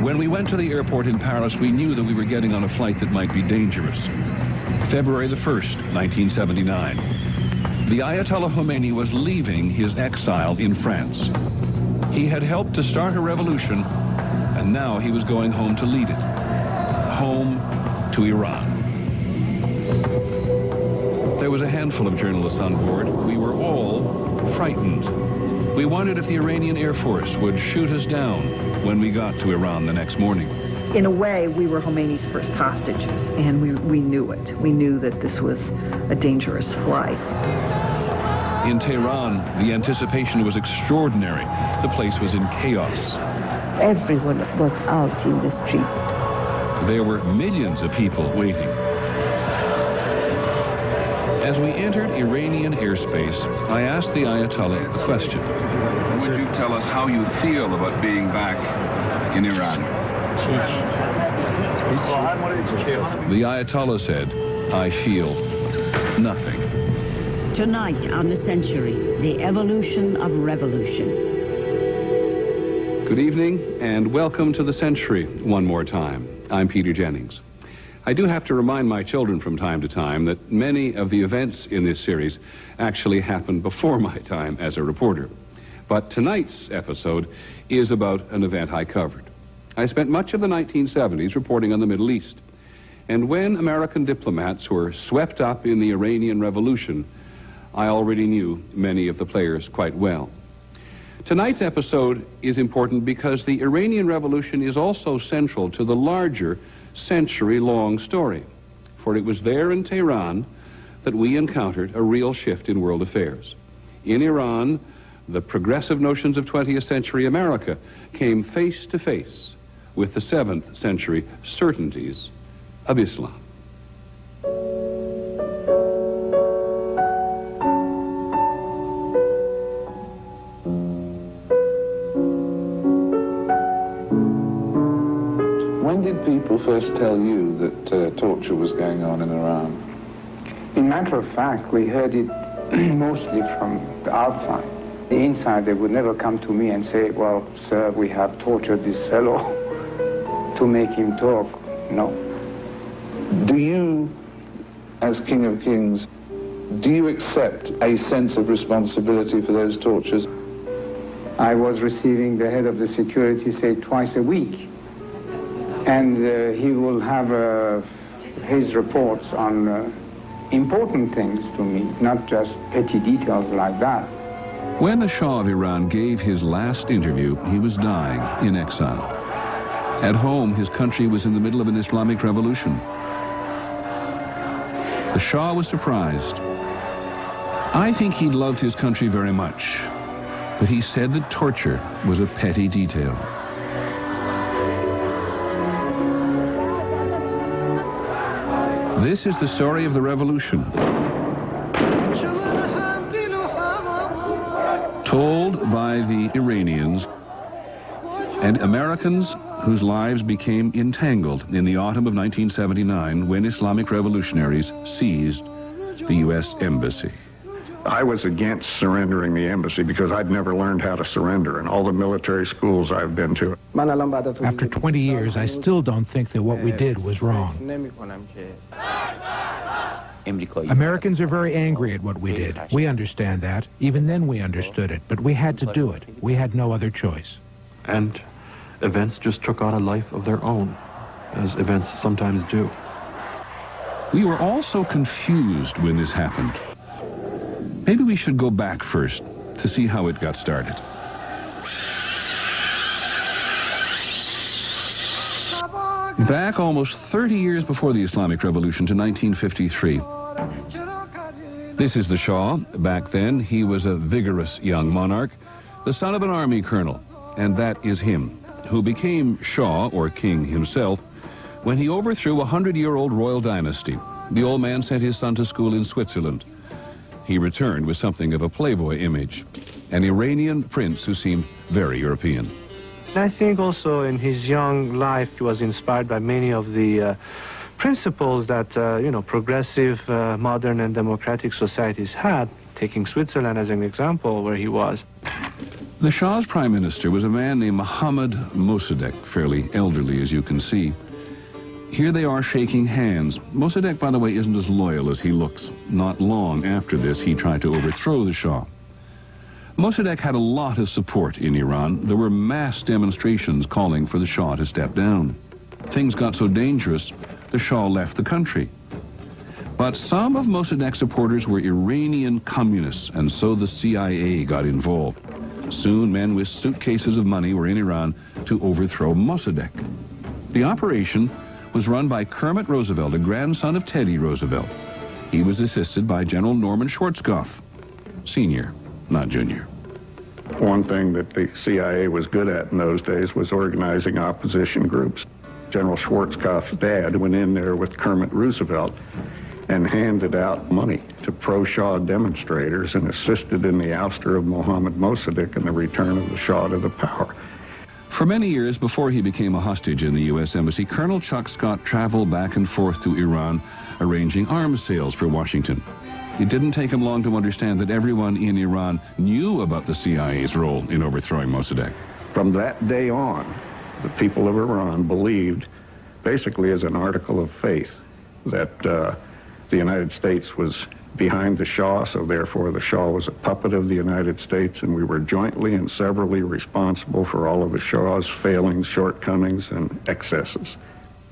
When we went to the airport in Paris, we knew that we were getting on a flight that might be dangerous. February the 1st, 1979. The Ayatollah Khomeini was leaving his exile in France. He had helped to start a revolution, and now he was going home to lead it. Home to Iran. There was a handful of journalists on board. We were all frightened. We wondered if the Iranian Air Force would shoot us down when we got to Iran the next morning. In a way, we were Khomeini's first hostages, and we knew it. We knew that this was a dangerous flight. In Tehran, the anticipation was extraordinary. The place was in chaos. Everyone was out in the street. There were millions of people waiting. As we entered Iranian airspace, I asked the Ayatollah a question. Would you tell us how you feel about being back in Iran? The Ayatollah said, I feel nothing. Tonight on The Century, the evolution of revolution. Good evening and welcome to The Century one more time. I'm Peter Jennings. I do have to remind my children from time to time that many of the events in this series actually happened before my time as a reporter. But tonight's episode is about an event I covered. I spent much of the 1970s reporting on the Middle East. And when American diplomats were swept up in the Iranian Revolution, I already knew many of the players quite well. Tonight's episode is important because the Iranian Revolution is also central to the larger century-long story. For it was there in Tehran that we encountered a real shift in world affairs. In Iran, the progressive notions of 20th century America came face to face with the 7th century certainties of Islam. When did people first tell you that torture was going on in Iran? In matter of fact, we heard it mostly from the outside. The inside, they would never come to me and say, well, sir, we have tortured this fellow to make him talk. No. Do you, as King of Kings, do you accept a sense of responsibility for those tortures? I was receiving the head of the security, say, twice a week. And he will have his reports on important things to me, not just petty details like that. When the Shah of Iran gave his last interview, he was dying in exile. At home, his country was in the middle of an Islamic revolution. The Shah was surprised. I think he loved his country very much, but he said that torture was a petty detail. This is the story of the revolution, told by the Iranians and Americans whose lives became entangled in the autumn of 1979 when Islamic revolutionaries seized the U.S. Embassy. I was against surrendering the embassy because I'd never learned how to surrender in all the military schools I've been to. After 20 years, I still don't think that what we did was wrong. Americans are very angry at what we did. We understand that. Even then we understood it, but we had to do it. We had no other choice. And events just took on a life of their own, as events sometimes do. We were all so confused when this happened. Maybe we should go back first to see how it got started. Back almost 30 years before the Islamic Revolution to 1953. This is the Shah. Back then, he was a vigorous young monarch, the son of an army colonel, and that is him, who became Shah, or king himself, when he overthrew a 100-year-old royal dynasty. The old man sent his son to school in Switzerland. He returned with something of a playboy image, an Iranian prince who seemed very European. I think also in his young life he was inspired by many of the principles that, progressive, modern and democratic societies had, taking Switzerland as an example where he was. The Shah's prime minister was a man named Mohammad Mossadegh, fairly elderly as you can see. Here they are shaking hands. Mossadegh, by the way, isn't as loyal as he looks. Not long after this, he tried to overthrow the Shah. Mossadegh had a lot of support in Iran. There were mass demonstrations calling for the Shah to step down. Things got so dangerous, the Shah left the country. But some of Mossadegh's supporters were Iranian communists, and so the CIA got involved. Soon, men with suitcases of money were in Iran to overthrow Mossadegh. The operation was run by Kermit Roosevelt, a grandson of Teddy Roosevelt. He was assisted by General Norman Schwarzkopf, Sr., not Junior. One thing that the CIA was good at in those days was organizing opposition groups. General Schwarzkopf's dad went in there with Kermit Roosevelt and handed out money to pro-Shah demonstrators and assisted in the ouster of Mohammad Mossadegh and the return of the Shah to the power. For many years before he became a hostage in the U.S. Embassy, Colonel Chuck Scott traveled back and forth to Iran, arranging arms sales for Washington. It didn't take him long to understand that everyone in Iran knew about the CIA's role in overthrowing Mossadegh. From that day on, the people of Iran believed, basically as an article of faith, that the United States was behind the Shah, so therefore the Shah was a puppet of the United States, and we were jointly and severally responsible for all of the Shah's failings, shortcomings, and excesses.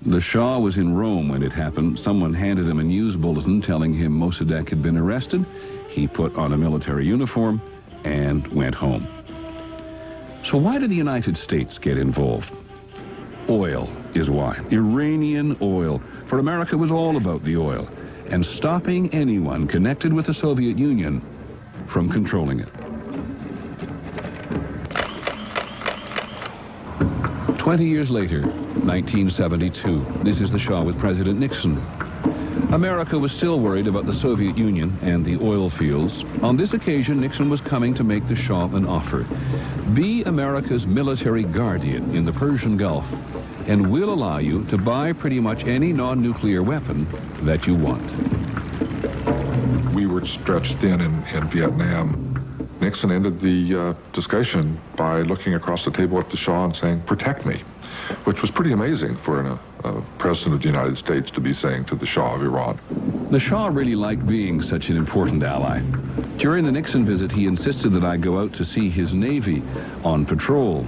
The Shah was in Rome when it happened. Someone handed him a news bulletin telling him Mossadegh had been arrested. He put on a military uniform and went home. So why did the United States get involved? Oil is why. Iranian oil. For America, it was all about the oil and stopping anyone connected with the Soviet Union from controlling it. 20 years later, 1972, this is the Shah with President Nixon. America was still worried about the Soviet Union and the oil fields. On this occasion, Nixon was coming to make the Shah an offer. Be America's military guardian in the Persian Gulf, and we'll allow you to buy pretty much any non-nuclear weapon that you want. We were stretched thin in Vietnam. Nixon ended the discussion by looking across the table at the Shah and saying, "Protect me," which was pretty amazing for a president of the United States to be saying to the Shah of Iran. The Shah really liked being such an important ally. During the Nixon visit, he insisted that I go out to see his Navy on patrol.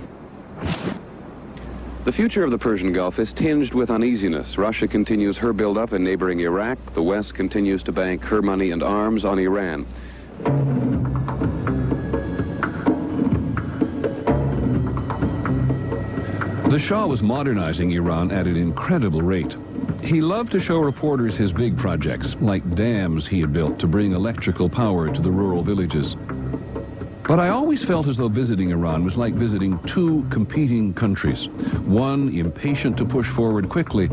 The future of the Persian Gulf is tinged with uneasiness. Russia continues her buildup in neighboring Iraq. The West continues to bank her money and arms on Iran. The Shah was modernizing Iran at an incredible rate. He loved to show reporters his big projects, like dams he had built to bring electrical power to the rural villages. But I always felt as though visiting Iran was like visiting two competing countries, one impatient to push forward quickly,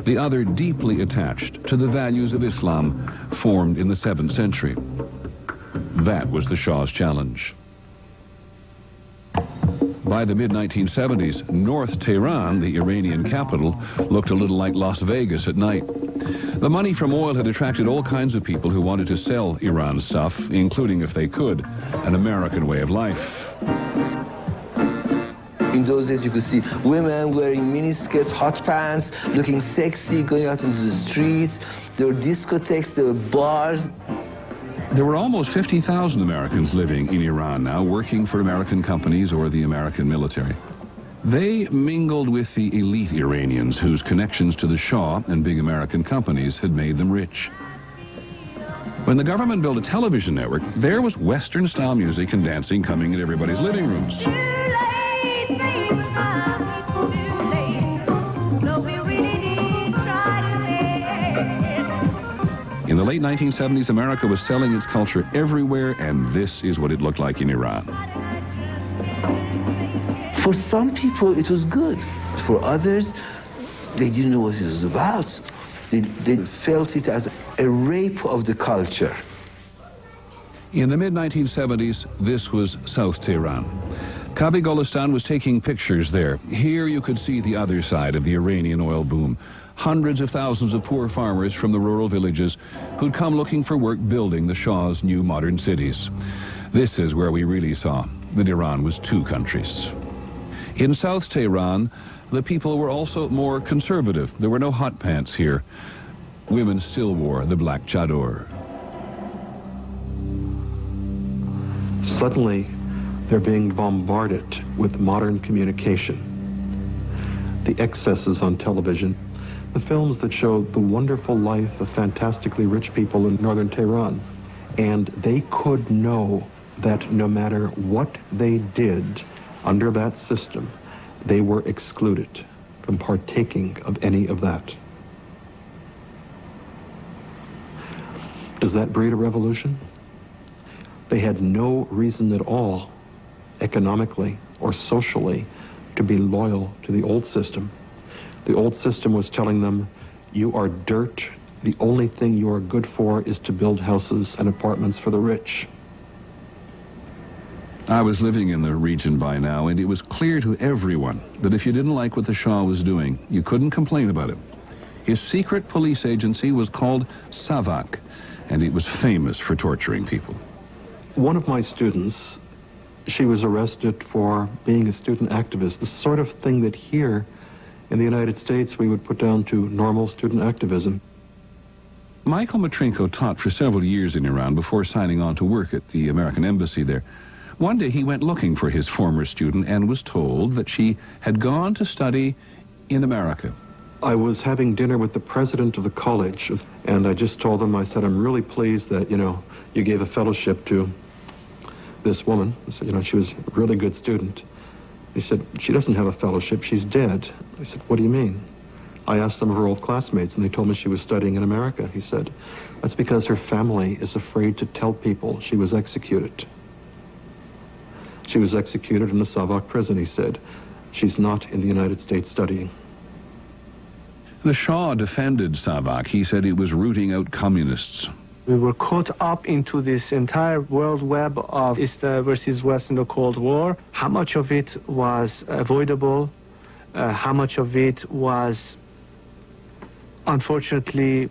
the other deeply attached to the values of Islam formed in the 7th century. That was the Shah's challenge. By the mid-1970s, North Tehran, the Iranian capital, looked a little like Las Vegas at night. The money from oil had attracted all kinds of people who wanted to sell Iran stuff, including, if they could, an American way of life. In those days, you could see women wearing miniskirts, hot pants, looking sexy, going out into the streets. There were discotheques, there were bars. There were almost 50,000 Americans living in Iran now, working for American companies or the American military. They mingled with the elite Iranians whose connections to the Shah and big American companies had made them rich. When the government built a television network, there was Western-style music and dancing coming in everybody's living rooms. In the late 1970s, America was selling its culture everywhere, and this is what it looked like in Iran. For some people, it was good. For others, they didn't know what it was about. They felt it as a rape of the culture. In the mid-1970s, this was South Tehran. Kabi Golistan was taking pictures there. Here you could see the other side of the Iranian oil boom. Hundreds of thousands of poor farmers from the rural villages who'd come looking for work building the Shah's new modern cities. This is where we really saw that Iran was two countries. In South Tehran, the people were also more conservative. There were no hot pants here. Women still wore the black chador. Suddenly, they're being bombarded with modern communication. The excesses on television, the films that show the wonderful life of fantastically rich people in northern Tehran. And they could know that no matter what they did under that system, they were excluded from partaking of any of that. Does that breed a revolution? They had no reason at all, economically or socially, to be loyal to the old system. The old system was telling them, you are dirt. The only thing you are good for is to build houses and apartments for the rich. I was living in the region by now, and it was clear to everyone that if you didn't like what the Shah was doing, you couldn't complain about it. His secret police agency was called Savak, and it was famous for torturing people. One of my students, she was arrested for being a student activist, the sort of thing that here in the United States we would put down to normal student activism. Michael Matrinko taught for several years in Iran before signing on to work at the American embassy there. One day he went looking for his former student and was told that she had gone to study in America. I was having dinner with the president of the college, and I just told him, I said, I'm really pleased that, you gave a fellowship to this woman. I said, she was a really good student. He said, she doesn't have a fellowship, she's dead. I said, what do you mean? I asked some of her old classmates, and they told me she was studying in America. He said, that's because her family is afraid to tell people she was executed. She was executed in a Savak prison, he said. She's not in the United States studying. The Shah defended Savak. He said it was rooting out communists. We were caught up into this entire world web of East versus West in the Cold War. How much of it was avoidable? How much of it was, unfortunately,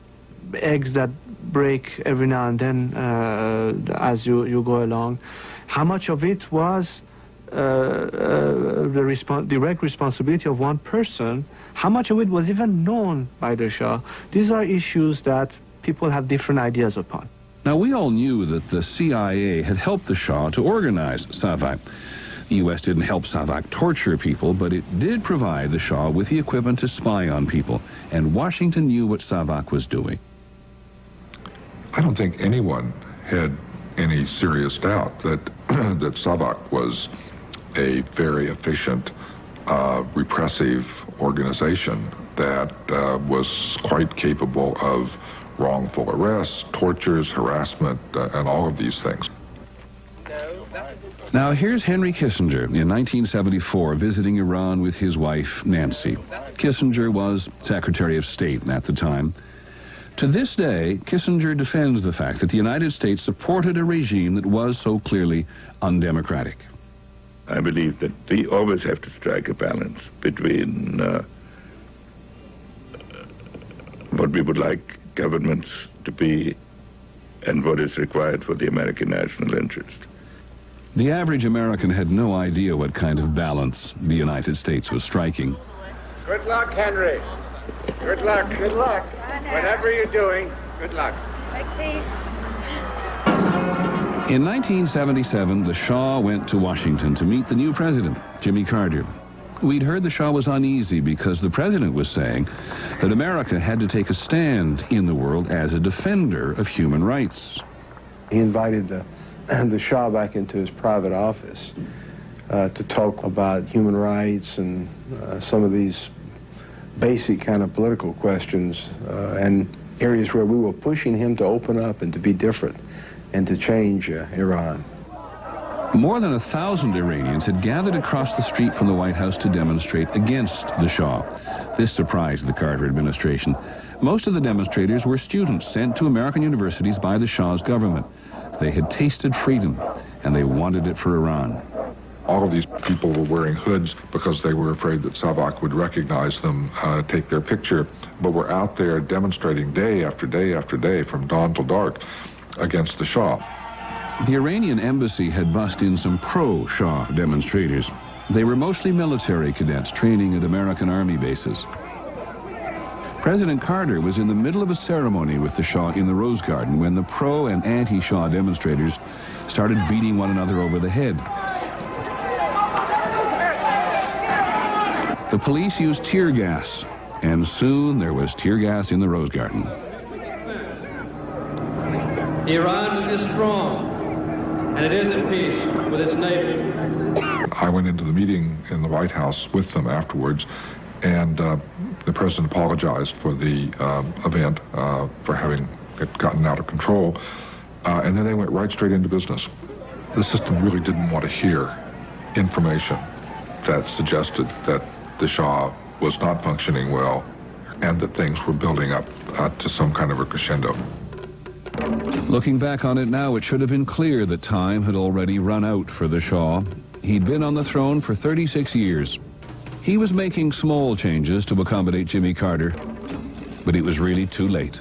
eggs that break every now and then as you go along? How much of it was the direct responsibility of one person? How much of it was even known by the Shah? These are issues that people have different ideas upon. Now, we all knew that the CIA had helped the Shah to organize Savak. The U.S. didn't help Savak torture people, but it did provide the Shah with the equipment to spy on people, and Washington knew what Savak was doing. I don't think anyone had any serious doubt that that Savak was a very efficient, repressive organization that was quite capable of wrongful arrests, tortures, harassment, and all of these things. Now, here's Henry Kissinger in 1974 visiting Iran with his wife, Nancy. Kissinger was Secretary of State at the time. To this day, Kissinger defends the fact that the United States supported a regime that was so clearly undemocratic. I believe that we always have to strike a balance between what we would like governments to be and what is required for the American national interest. The average American had no idea what kind of balance the United States was striking. Good luck, Henry. Good luck. Good luck. Whatever you're doing, good luck. In 1977, the Shah went to Washington to meet the new president, Jimmy Carter. We'd heard the Shah was uneasy because the president was saying that America had to take a stand in the world as a defender of human rights. He invited the Shah back into his private office to talk about human rights and some of these basic kind of political questions and areas where we were pushing him to open up and to be different and to change Iran. More than 1,000 Iranians had gathered across the street from the White House to demonstrate against the Shah. This surprised the Carter administration. Most of the demonstrators were students sent to American universities by the Shah's government. They had tasted freedom, and they wanted it for Iran. All of these people were wearing hoods because they were afraid that Savak would recognize them, take their picture, but were out there demonstrating day after day after day from dawn till dark against the Shah. The Iranian embassy had bussed in some pro-Shah demonstrators. They were mostly military cadets training at American Army bases. President Carter was in the middle of a ceremony with the Shah in the Rose Garden when the pro and anti-Shah demonstrators started beating one another over the head. The police used tear gas, and soon there was tear gas in the Rose Garden. Iran is strong, and it is at peace with its neighbors. I went into the meeting in the White House with them afterwards, and the president apologized for the event, for having it gotten out of control, and then they went right straight into business. The system really didn't want to hear information that suggested that the Shah was not functioning well and that things were building up to some kind of a crescendo. Looking back on it now, it should have been clear that time had already run out for the Shah. He'd been on the throne for 36 years. He was making small changes to accommodate Jimmy Carter, but it was really too late.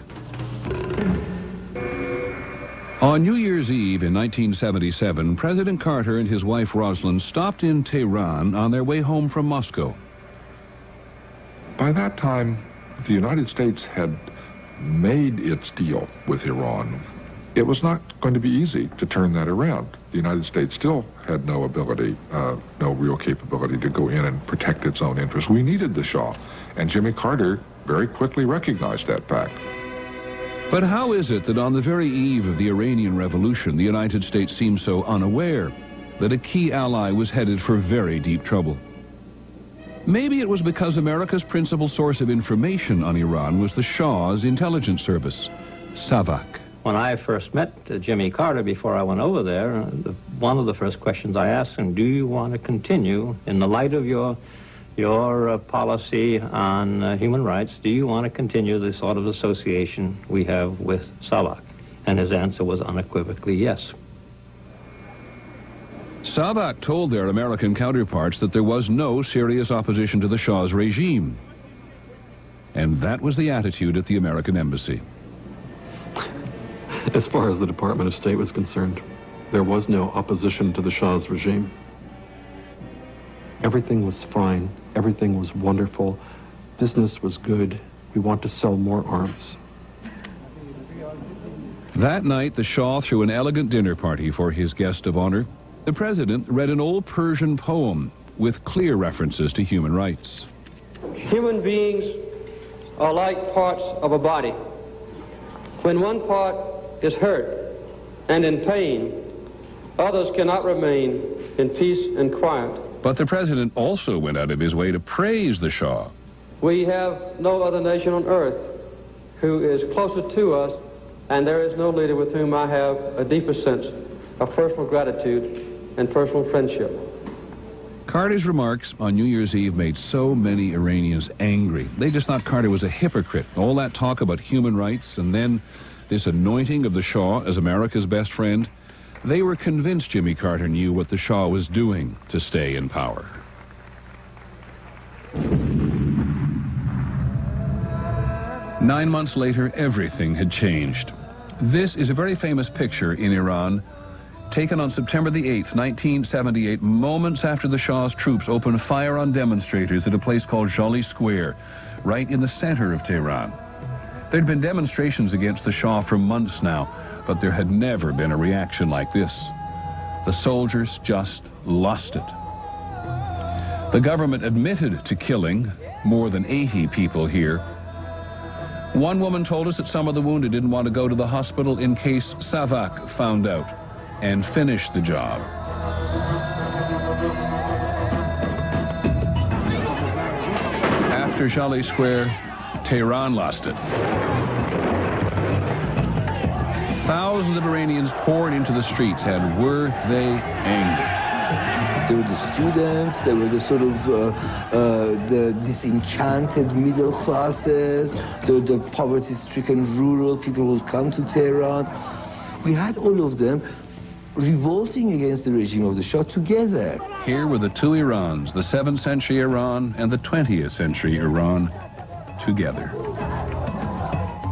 On New Year's Eve in 1977, President Carter and his wife Rosalind stopped in Tehran on their way home from Moscow. By that time, the United States had made its deal with Iran. It was not going to be easy to turn that around. The United States still had no ability, no real capability to go in and protect its own interests. We needed the Shah, and Jimmy Carter very quickly recognized that fact. But how is it that on the very eve of the Iranian Revolution, the United States seemed so unaware that a key ally was headed for very deep trouble? Maybe it was because America's principal source of information on Iran was the Shah's intelligence service, SAVAK. When I first met Jimmy Carter before I went over there, one of the first questions I asked him, do you want to continue, in the light of your policy on human rights, do you want to continue the sort of association we have with SAVAK? And his answer was unequivocally yes. SAVAK told their American counterparts that there was no serious opposition to the Shah's regime. And that was the attitude at the American embassy. As far as the Department of State was concerned, there was no opposition to the Shah's regime. Everything was fine. Everything was wonderful. Business was good. We want to sell more arms. That night, the Shah threw an elegant dinner party for his guest of honor. The president read an old Persian poem with clear references to human rights. Human beings are like parts of a body. When one part is hurt and in pain, others cannot remain in peace and quiet. But the president also went out of his way to praise the Shah. We have no other nation on earth who is closer to us, and there is no leader with whom I have a deeper sense of personal gratitude and personal friendship. Carter's remarks on New Year's Eve made so many Iranians angry. They just thought Carter was a hypocrite. All that talk about human rights and then this anointing of the Shah as America's best friend. They were convinced Jimmy Carter knew what the Shah was doing to stay in power. Nine months later, everything had changed. This is a very famous picture in Iran, taken on September the 8th, 1978, moments after the Shah's troops opened fire on demonstrators at a place called Jolly Square, right in the center of Tehran. There'd been demonstrations against the Shah for months now, but there had never been a reaction like this. The soldiers just lost it. The government admitted to killing more than 80 people here. One woman told us that some of the wounded didn't want to go to the hospital in case SAVAK found out and finished the job. After Jolly Square, Tehran lost it. Thousands of Iranians poured into the streets, and were they angry? They were the students, they were the sort of the disenchanted middle classes, the poverty-stricken rural people who would come to Tehran. We had all of them revolting against the regime of the Shah together. Here were the two Irans, the 7th century Iran and the 20th century Iran, together.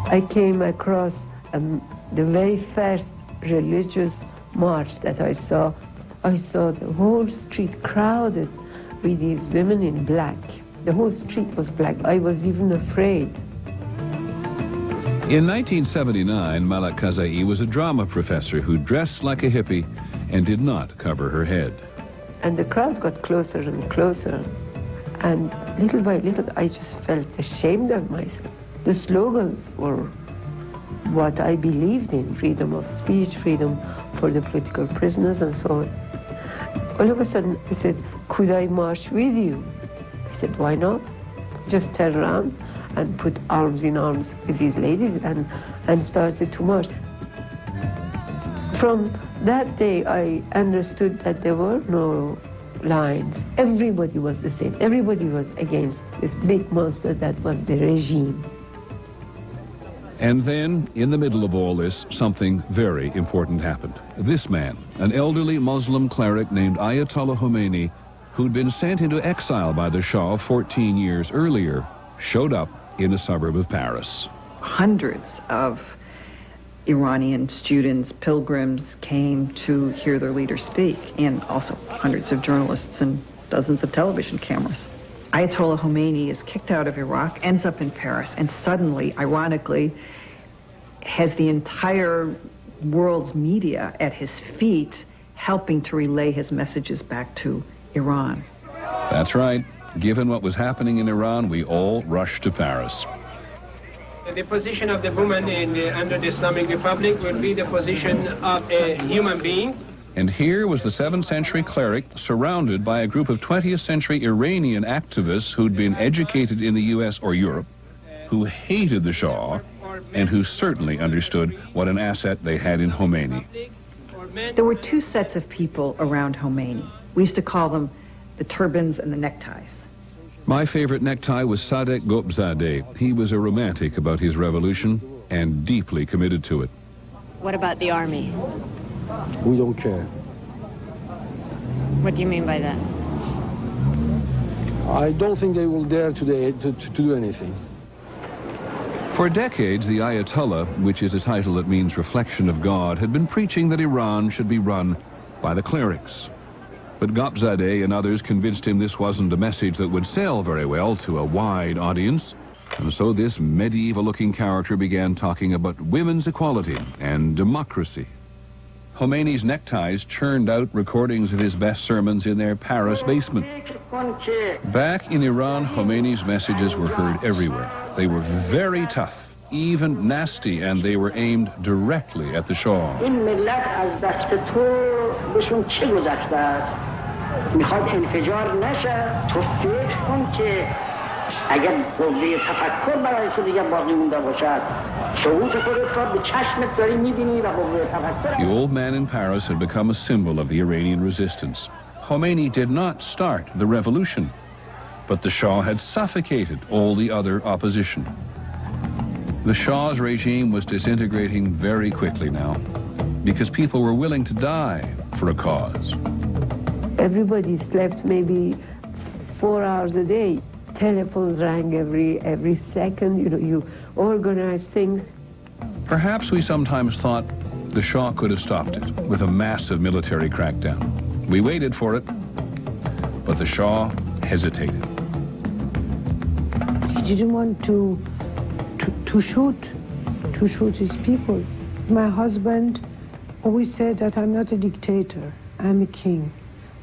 I came across the very first religious march that I saw the whole street crowded with these women in black. The whole street was black. I was even afraid. In 1979, Malak Kazai was a drama professor who dressed like a hippie and did not cover her head. And the crowd got closer and closer. And little by little, I just felt ashamed of myself. The slogans were what I believed in: freedom of speech, freedom for the political prisoners, and so on. All of a sudden, I said, could I march with you? I said, why not? Just turn around and put arms in arms with these ladies and started to march. From that day, I understood that there were no lines. Everybody was the same. Everybody was against this big monster that was the regime. And then, in the middle of all this, something very important happened. This man, an elderly Muslim cleric named Ayatollah Khomeini, who'd been sent into exile by the Shah 14 years earlier, showed up in a suburb of Paris. Hundreds of Iranian students, pilgrims, came to hear their leader speak, and also hundreds of journalists and dozens of television cameras. Ayatollah Khomeini is kicked out of Iraq, ends up in Paris, and suddenly, ironically, has the entire world's media at his feet, helping to relay his messages back to Iran. That's right. Given what was happening in Iran, we all rushed to Paris. The position of the woman under the Islamic Republic will be the position of a human being. And here was the 7th century cleric surrounded by a group of 20th century Iranian activists who'd been educated in the US or Europe, who hated the Shah, and who certainly understood what an asset they had in Khomeini. There were two sets of people around Khomeini. We used to call them the turbans and the neckties. My favorite necktie was Sadek Gobzadeh. He was a romantic about his revolution and deeply committed to it. What about the army? We don't care. What do you mean by that? I don't think they will dare today to do anything. For decades, the Ayatollah, which is a title that means reflection of God, had been preaching that Iran should be run by the clerics. But Gobzadeh and others convinced him this wasn't a message that would sell very well to a wide audience. And so this medieval-looking character began talking about women's equality and democracy. Khomeini's neckties churned out recordings of his best sermons in their Paris basement. Back in Iran, Khomeini's messages were heard everywhere. They were very tough, even nasty, and they were aimed directly at the Shah. The old man in Paris had become a symbol of the Iranian resistance. Khomeini did not start the revolution, but the Shah had suffocated all the other opposition. The Shah's regime was disintegrating very quickly now, because people were willing to die for a cause. Everybody slept maybe 4 hours a day. Telephones rang every second. You know, you organize things. Perhaps we sometimes thought the Shah could have stopped it with a massive military crackdown. We waited for it, but the Shah hesitated. He didn't want to shoot his people. My husband always said that I'm not a dictator, I'm a king.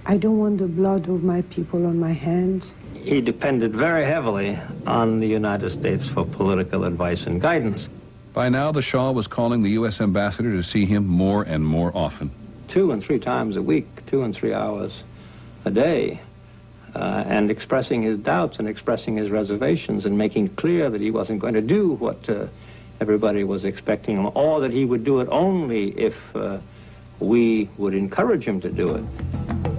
I don't want the blood of my people on my hands. He depended very heavily on the United States for political advice and guidance. By now, the Shah was calling the U.S. ambassador to see him more and more often. 2 and 3 times a week, 2 and 3 hours a day, and expressing his doubts and expressing his reservations and making clear that he wasn't going to do what everybody was expecting him, or that he would do it only if we would encourage him to do it.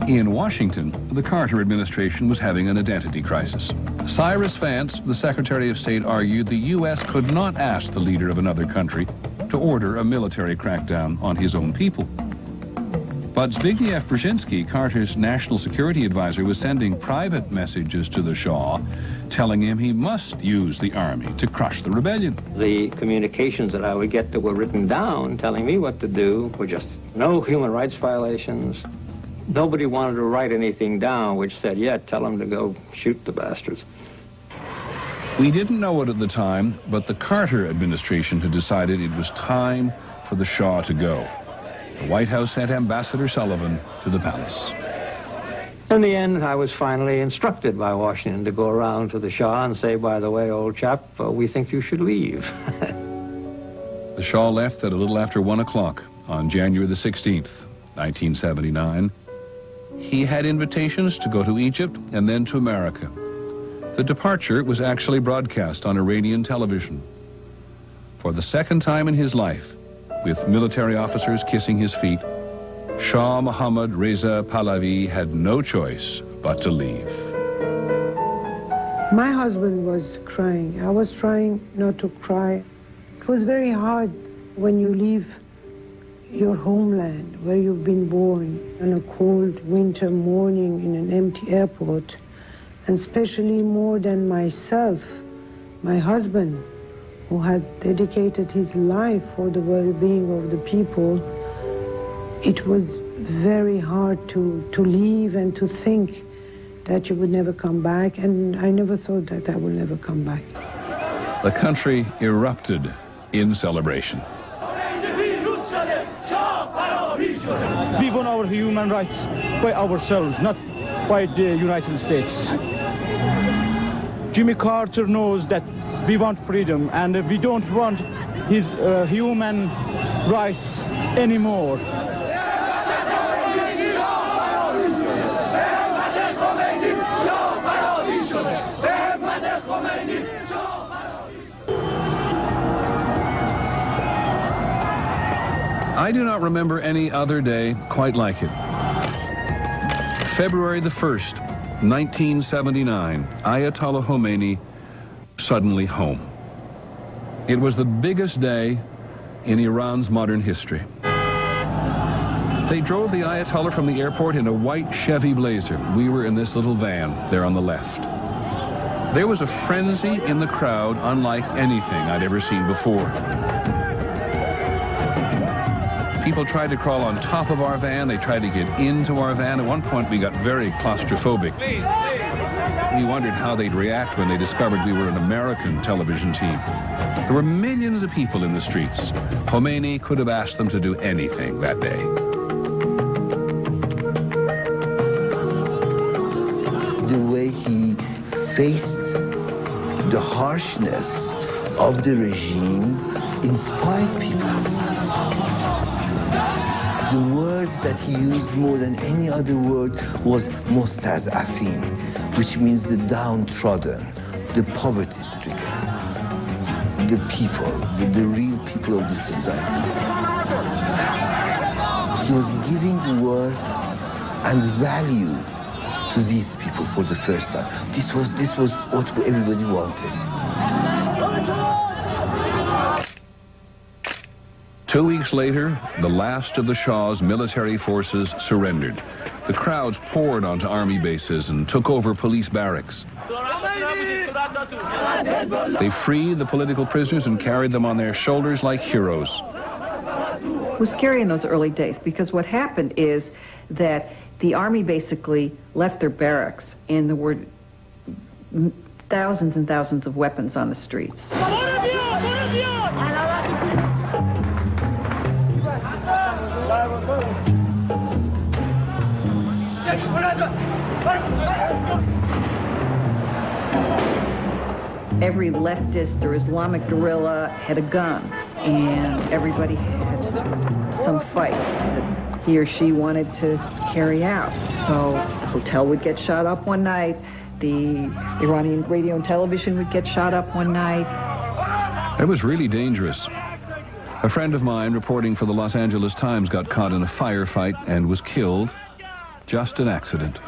In Washington, the Carter administration was having an identity crisis. Cyrus Vance, the Secretary of State, argued the U.S. could not ask the leader of another country to order a military crackdown on his own people. But Zbigniew Brzezinski, Carter's national security advisor, was sending private messages to the Shah, telling him he must use the army to crush the rebellion. The communications that I would get that were written down telling me what to do were just no human rights violations. Nobody wanted to write anything down which said, yeah, tell them to go shoot the bastards. We didn't know it at the time, but the Carter administration had decided it was time for the Shah to go. The White House sent Ambassador Sullivan to the palace. In the end, I was finally instructed by Washington to go around to the Shah and say, by the way, old chap, we think you should leave. The Shah left at a little after 1 o'clock on January the 16th, 1979. He had invitations to go to Egypt and then to America. The departure was actually broadcast on Iranian television. For the second time in his life, with military officers kissing his feet, Shah Mohammad Reza Pahlavi had no choice but to leave. My husband was crying. I was trying not to cry. It was very hard when you leave your homeland, where you've been born, on a cold winter morning in an empty airport. And especially more than myself, my husband, who had dedicated his life for the well-being of the people, it was very hard to leave and to think that you would never come back, and I never thought that I would never come back. The country erupted in celebration. We won our human rights by ourselves, not by the United States. Jimmy Carter knows that we want freedom and we don't want his human rights anymore. I do not remember any other day quite like it. February the 1st, 1979, Ayatollah Khomeini suddenly home. It was the biggest day in Iran's modern history. They drove the Ayatollah from the airport in a white Chevy Blazer. We were in this little van there on the left. There was a frenzy in the crowd unlike anything I'd ever seen before. People tried to crawl on top of our van. They tried to get into our van. At one point, we got very claustrophobic. We wondered how they'd react when they discovered we were an American television team. There were millions of people in the streets. Khomeini could have asked them to do anything that day. The way he faced the harshness of the regime inspired people. The words that he used more than any other word was mustaz'afin, which means the downtrodden, the poverty-stricken, the people, the real people of the society. He was giving worth and value to these people for the first time. This was what everybody wanted. 2 weeks later, the last of the Shah's military forces surrendered. The crowds poured onto army bases and took over police barracks. They freed the political prisoners and carried them on their shoulders like heroes. It was scary in those early days because what happened is that the army basically left their barracks and there were thousands and thousands of weapons on the streets. Every leftist or Islamic guerrilla had a gun, and everybody had some fight that he or she wanted to carry out. So the hotel would get shot up one night, the Iranian radio and television would get shot up one night. It was really dangerous. A friend of mine reporting for the Los Angeles Times got caught in a firefight and was killed. Just an accident.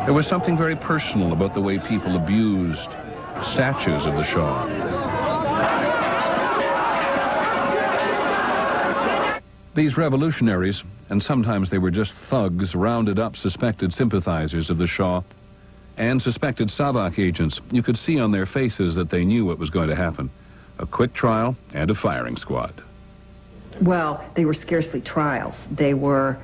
There was something very personal about the way people abused statues of the Shah. These revolutionaries, and sometimes they were just thugs, rounded up suspected sympathizers of the Shah and suspected Savak agents. You could see on their faces that they knew what was going to happen. A quick trial and a firing squad. Well, they were scarcely trials. They were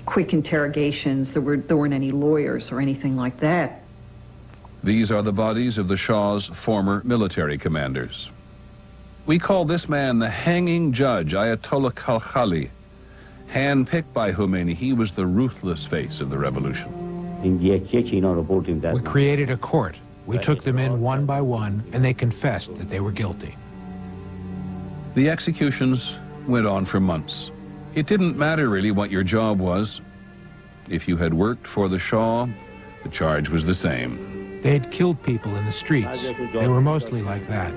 quick interrogations. There weren't any lawyers or anything like that. These are the bodies of the Shah's former military commanders. We call this man the hanging judge, Ayatollah Khalkhali. Hand-picked by Khomeini, he was the ruthless face of the revolution. We created a court. We took them in one by one, and they confessed that they were guilty. The executions went on for months. It didn't matter really what your job was. If you had worked for the Shah, the charge was the same. They had killed people in the streets. They were mostly like that.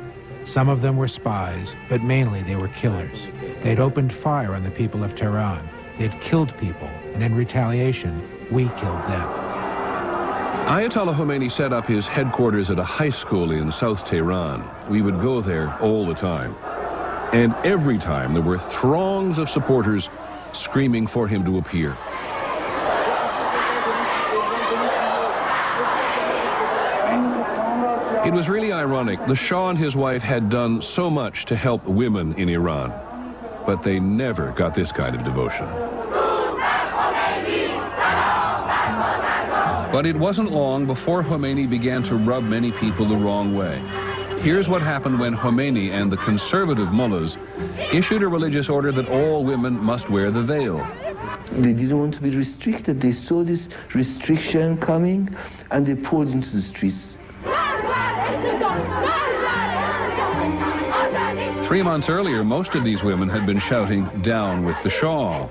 Some of them were spies, but mainly they were killers. They'd opened fire on the people of Tehran. They'd killed people, and in retaliation, we killed them. Ayatollah Khomeini set up his headquarters at a high school in South Tehran. We would go there all the time. And every time there were throngs of supporters screaming for him to appear. It was really ironic. The Shah and his wife had done so much to help women in Iran, but they never got this kind of devotion. But it wasn't long before Khomeini began to rub many people the wrong way. Here's what happened when Khomeini and the conservative mullahs issued a religious order that all women must wear the veil. They didn't want to be restricted. They saw this restriction coming, and they poured into the streets. 3 months earlier, most of these women had been shouting, "Down with the Shah."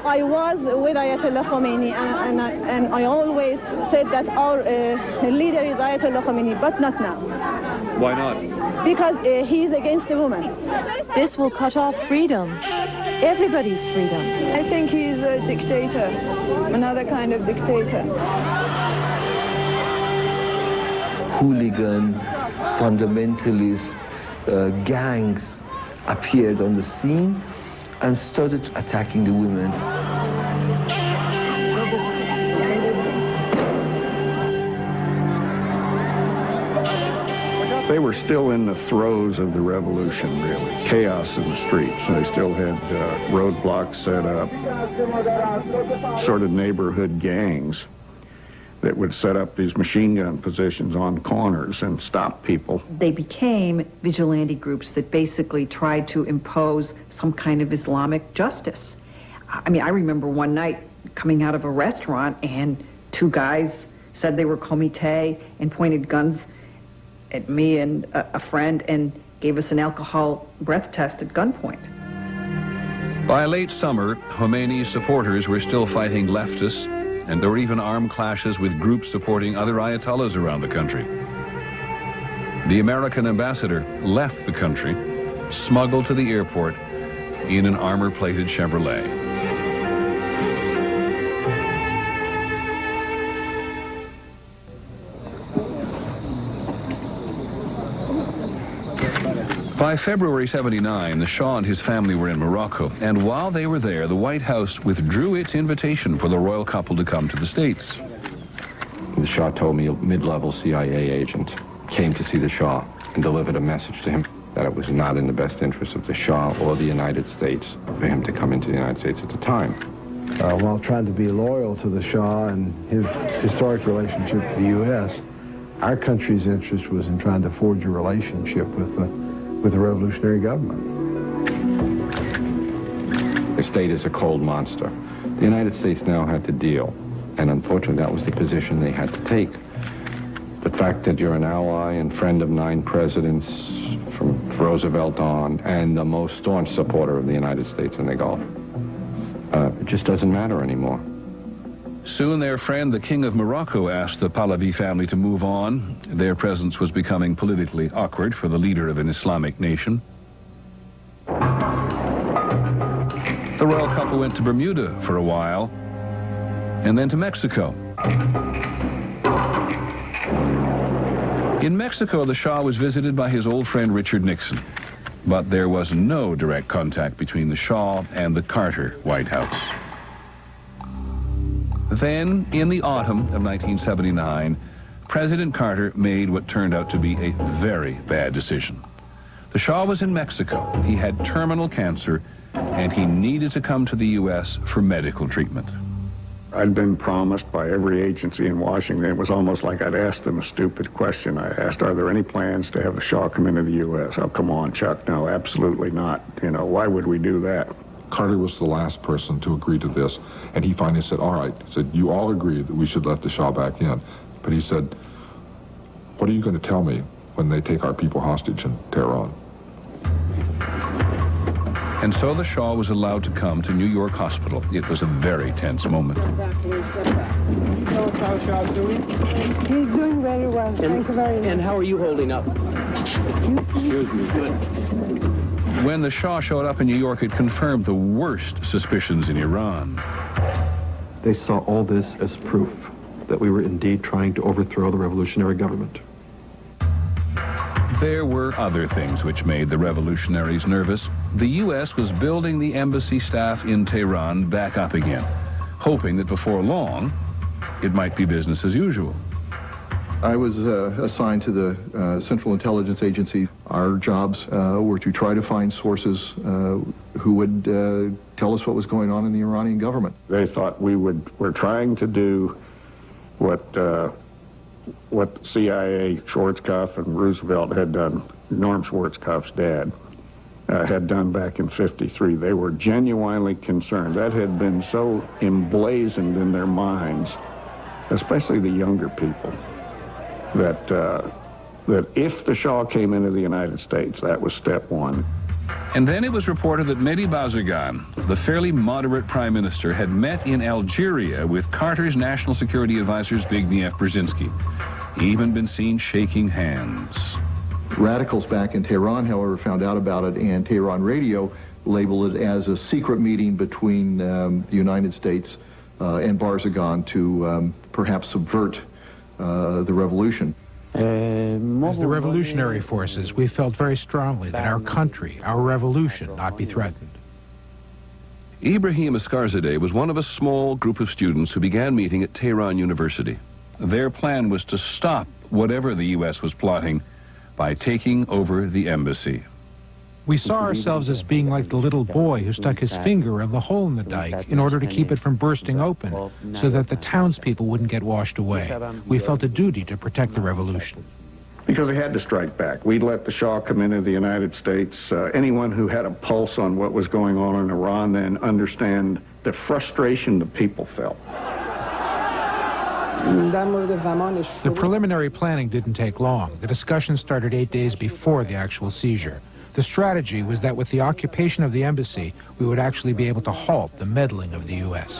I was with Ayatollah Khomeini, and I always said that our leader is Ayatollah Khomeini, but not now. Why not? Because he's against the woman. This will cut off freedom, everybody's freedom. I think he's a dictator, another kind of dictator. Hooligan, fundamentalist gangs appeared on the scene and started attacking the women. They were still in the throes of the revolution, really. Chaos in the streets. They still had roadblocks set up, sort of neighborhood gangs that would set up these machine gun positions on corners and stop people. They became vigilante groups that basically tried to impose some kind of Islamic justice. I mean, I remember one night coming out of a restaurant and two guys said they were comité and pointed guns at me and a friend and gave us an alcohol breath test at gunpoint. By late summer, Khomeini's supporters were still fighting leftists, and there were even armed clashes with groups supporting other Ayatollahs around the country. The American ambassador left the country, smuggled to the airport in an armor-plated Chevrolet. By February '79, the Shah and his family were in Morocco, and while they were there, the White House withdrew its invitation for the royal couple to come to the States. The Shah told me a mid-level CIA agent came to see the Shah and delivered a message to him that it was not in the best interest of the Shah or the United States for him to come into the United States at the time. While trying to be loyal to the Shah and his historic relationship with the U.S., our country's interest was in trying to forge a relationship with the revolutionary government. The state is a cold monster. The United States now had to deal, and unfortunately that was the position they had to take. The fact that you're an ally and friend of 9 presidents from Roosevelt on, and the most staunch supporter of the United States in the Gulf, it just doesn't matter anymore. Soon their friend, the King of Morocco, asked the Pahlavi family to move on. Their presence was becoming politically awkward for the leader of an Islamic nation. The royal couple went to Bermuda for a while, and then to Mexico. In Mexico, the Shah was visited by his old friend Richard Nixon. But there was no direct contact between the Shah and the Carter White House. Then, in the autumn of 1979, President Carter made what turned out to be a very bad decision. The Shah was in Mexico. He had terminal cancer, and he needed to come to the U.S. for medical treatment. I'd been promised by every agency in Washington. It was almost like I'd asked them a stupid question. I asked, are there any plans to have the Shah come into the U.S.? Oh, come on, Chuck. No, absolutely not. You know, why would we do that? Carter was the last person to agree to this, and he finally said, all right. He said, you all agreed that we should let the Shah back in. But he said, what are you going to tell me when they take our people hostage in Tehran? And so the Shah was allowed to come to New York Hospital. It was a very tense moment. He's doing very well. Thank you very much. And how are you holding up? Excuse me. Good. When the Shah showed up in New York, it confirmed the worst suspicions in Iran. They saw all this as proof that we were indeed trying to overthrow the revolutionary government. There were other things which made the revolutionaries nervous. The U.S. was building the embassy staff in Tehran back up again, hoping that before long, it might be business as usual. I was assigned to the Central Intelligence Agency. Our jobs were to try to find sources who would tell us what was going on in the Iranian government. They thought we were trying to do what CIA, Schwarzkopf, and Roosevelt had done, Norm Schwarzkopf's dad, had done back in '53. They were genuinely concerned. That had been so emblazoned in their minds, especially the younger people, that if the Shah came into the United States, that was step one. And then it was reported that Mehdi Bazargan, the fairly moderate prime minister, had met in Algeria with Carter's national security advisor Zbigniew Brzezinski. He even been seen shaking hands. Radicals back in Tehran, however, found out about it, and Tehran radio labeled it as a secret meeting between the United States and Barzaghan to perhaps subvert the revolution. As the revolutionary forces, we felt very strongly that our country, our revolution, not be threatened. Ibrahim Askarzadeh was one of a small group of students who began meeting at Tehran University. Their plan was to stop whatever the U.S. was plotting by taking over the embassy. We saw ourselves as being like the little boy who stuck his finger in the hole in the dike in order to keep it from bursting open so that the townspeople wouldn't get washed away. We felt a duty to protect the revolution. Because they had to strike back. We'd let the Shah come into the United States. Anyone who had a pulse on what was going on in Iran then understand the frustration the people felt. The preliminary planning didn't take long. The discussion started 8 days before the actual seizure. The strategy was that with the occupation of the embassy, we would actually be able to halt the meddling of the U.S.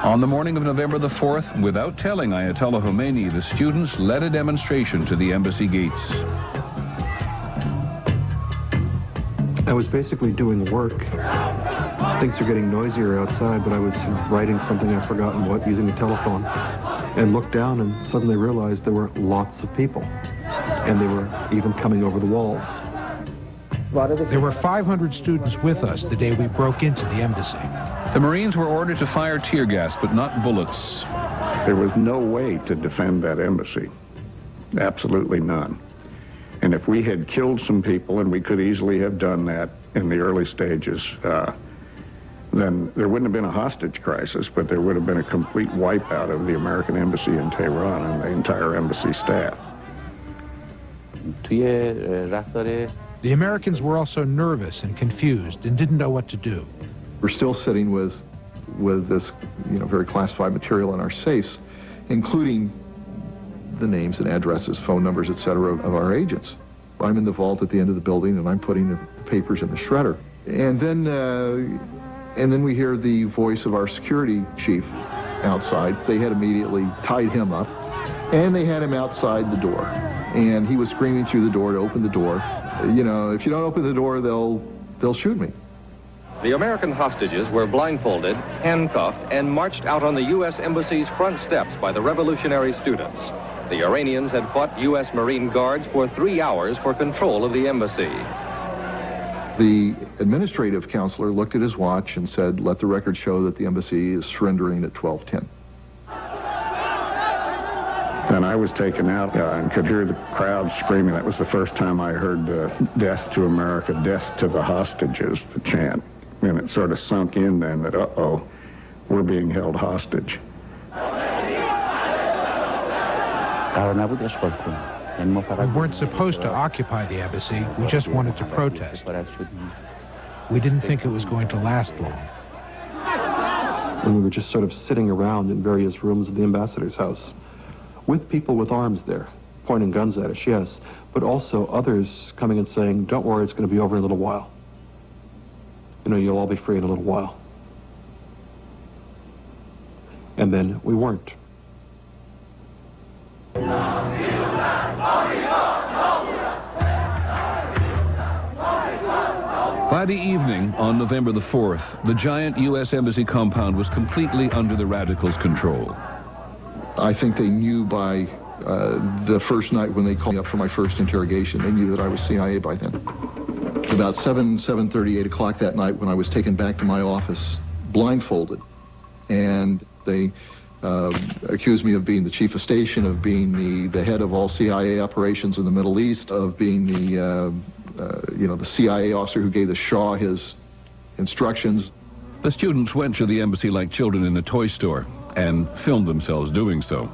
On the morning of November the 4th, without telling Ayatollah Khomeini, the students led a demonstration to the embassy gates. I was basically doing work. Things are getting noisier outside, but I was writing something I'd forgotten what, using the telephone, and looked down and suddenly realized there were lots of people, and they were even coming over the walls. There were 500 students with us the day we broke into the embassy. The Marines were ordered to fire tear gas, but not bullets. There was no way to defend that embassy. Absolutely none. And if we had killed some people, and we could easily have done that in the early stages, then there wouldn't have been a hostage crisis, but there would have been a complete wipeout of the American embassy in Tehran and the entire embassy staff. The Americans were also nervous and confused and didn't know what to do. We're still sitting with this, very classified material in our safes, including the names and addresses, phone numbers, etc., of our agents. I'm in the vault at the end of the building, and I'm putting the papers in the shredder. And then we hear the voice of our security chief outside. They had immediately tied him up, and they had him outside the door. And he was screaming through the door to open the door. If you don't open the door, they'll shoot me. The American hostages were blindfolded, handcuffed, and marched out on the U.S. Embassy's front steps by the revolutionary students. The Iranians had fought U.S. Marine Guards for 3 hours for control of the embassy. The administrative counselor looked at his watch and said, let the record show that the embassy is surrendering at 12:10. And I was taken out and could hear the crowd screaming. That was the first time I heard death to America, death to the hostages, the chant. And it sort of sunk in then that, uh-oh, we're being held hostage. We weren't supposed to occupy the embassy. We just wanted to protest. We didn't think it was going to last long. And we were just sort of sitting around in various rooms of the ambassador's house with people with arms there, pointing guns at us, yes, but also others coming and saying, don't worry, it's going to be over in a little while. You know, you'll all be free in a little while. And then we weren't. By the evening on November the 4th, the giant U.S. Embassy compound was completely under the radicals' control. I think they knew by the first night when they called me up for my first interrogation, they knew that I was CIA by then. It's about 7:30, 8 o'clock that night when I was taken back to my office, blindfolded, and they accused me of being the chief of station, of being the head of all CIA operations in the Middle East, of being the CIA officer who gave the Shah his instructions. The students went to the embassy like children in a toy store and filmed themselves doing so.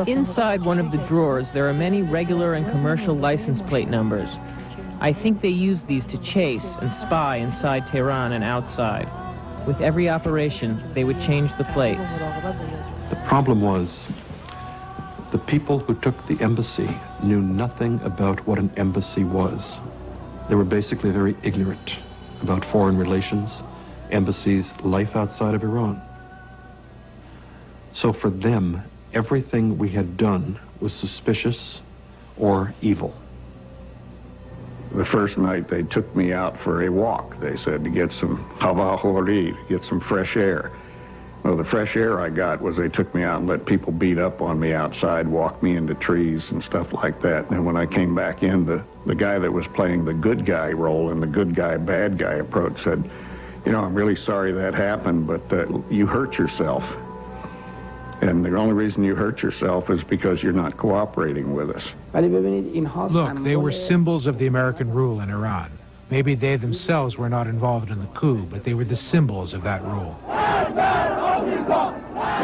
Inside one of the drawers, there are many regular and commercial license plate numbers. I think they use these to chase and spy inside Tehran and outside. With every operation, they would change the plates. The problem was, the people who took the embassy knew nothing about what an embassy was. They were basically very ignorant about foreign relations, embassies, life outside of Iran. So for them, everything we had done was suspicious or evil. The first night they took me out for a walk, they said, to get some hava hori, to get some fresh air. Well, the fresh air I got was they took me out and let people beat up on me outside, walk me into trees and stuff like that. And when I came back in, the guy that was playing the good guy role in the good guy, bad guy approach said, you know, I'm really sorry that happened, but you hurt yourself. And the only reason you hurt yourself is because you're not cooperating with us. Look, they were symbols of the American rule in Iran. Maybe they themselves were not involved in the coup, but they were the symbols of that rule.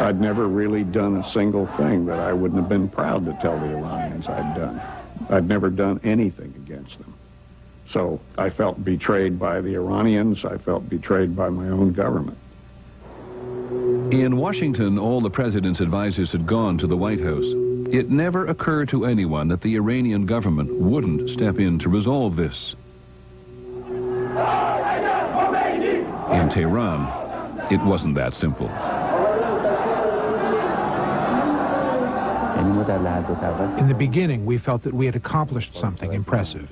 I'd never really done a single thing that I wouldn't have been proud to tell the Iranians I'd done. I'd never done anything against them. So I felt betrayed by the Iranians. I felt betrayed by my own government. In Washington, all the president's advisors had gone to the White House. It never occurred to anyone that the Iranian government wouldn't step in to resolve this. In Tehran, it wasn't that simple. In the beginning, we felt that we had accomplished something impressive.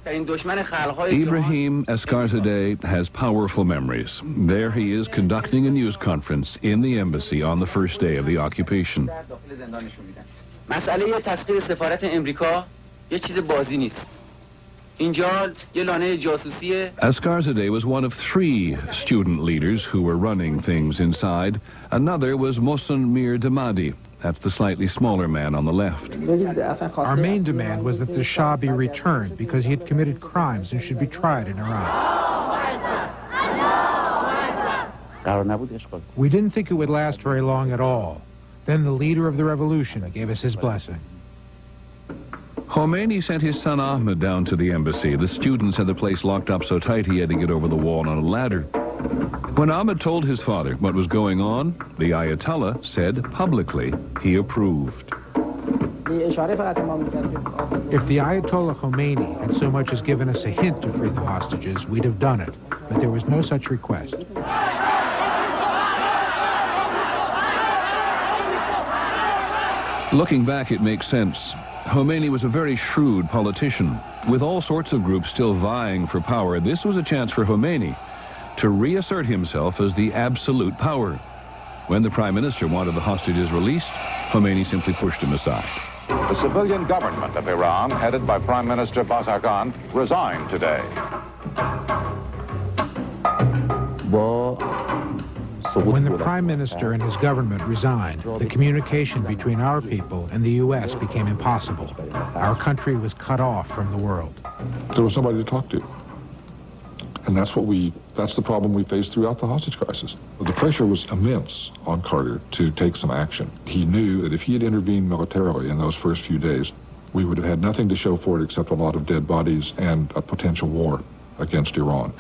Ibrahim Eskarzadeh has powerful memories. There he is conducting a news conference in the embassy on the first day of the occupation. Eskarzadeh was one of 3 student leaders who were running things inside. Another was Mohsen Mir Damadi. That's the slightly smaller man on the left. Our main demand was that the Shah be returned because he had committed crimes and should be tried in Iran. We didn't think it would last very long at all. Then the leader of the revolution gave us his blessing. Khomeini sent his son Ahmed down to the embassy. The students had the place locked up so tight he had to get over the wall on a ladder. When Ahmed told his father what was going on, the Ayatollah said publicly he approved. If the Ayatollah Khomeini had so much as given us a hint to free the hostages, we'd have done it. But there was no such request. Looking back, it makes sense. Khomeini was a very shrewd politician. With all sorts of groups still vying for power, this was a chance for Khomeini to reassert himself as the absolute power. When the Prime Minister wanted the hostages released, Khomeini simply pushed him aside. The civilian government of Iran, headed by Prime Minister Bazargan, resigned today. When the Prime Minister and his government resigned, the communication between our people and the U.S. became impossible. Our country was cut off from the world. There was nobody to talk to. And that's the problem we faced throughout the hostage crisis. The pressure was immense on Carter to take some action. He knew that if he had intervened militarily in those first few days, we would have had nothing to show for it except a lot of dead bodies and a potential war against Iran.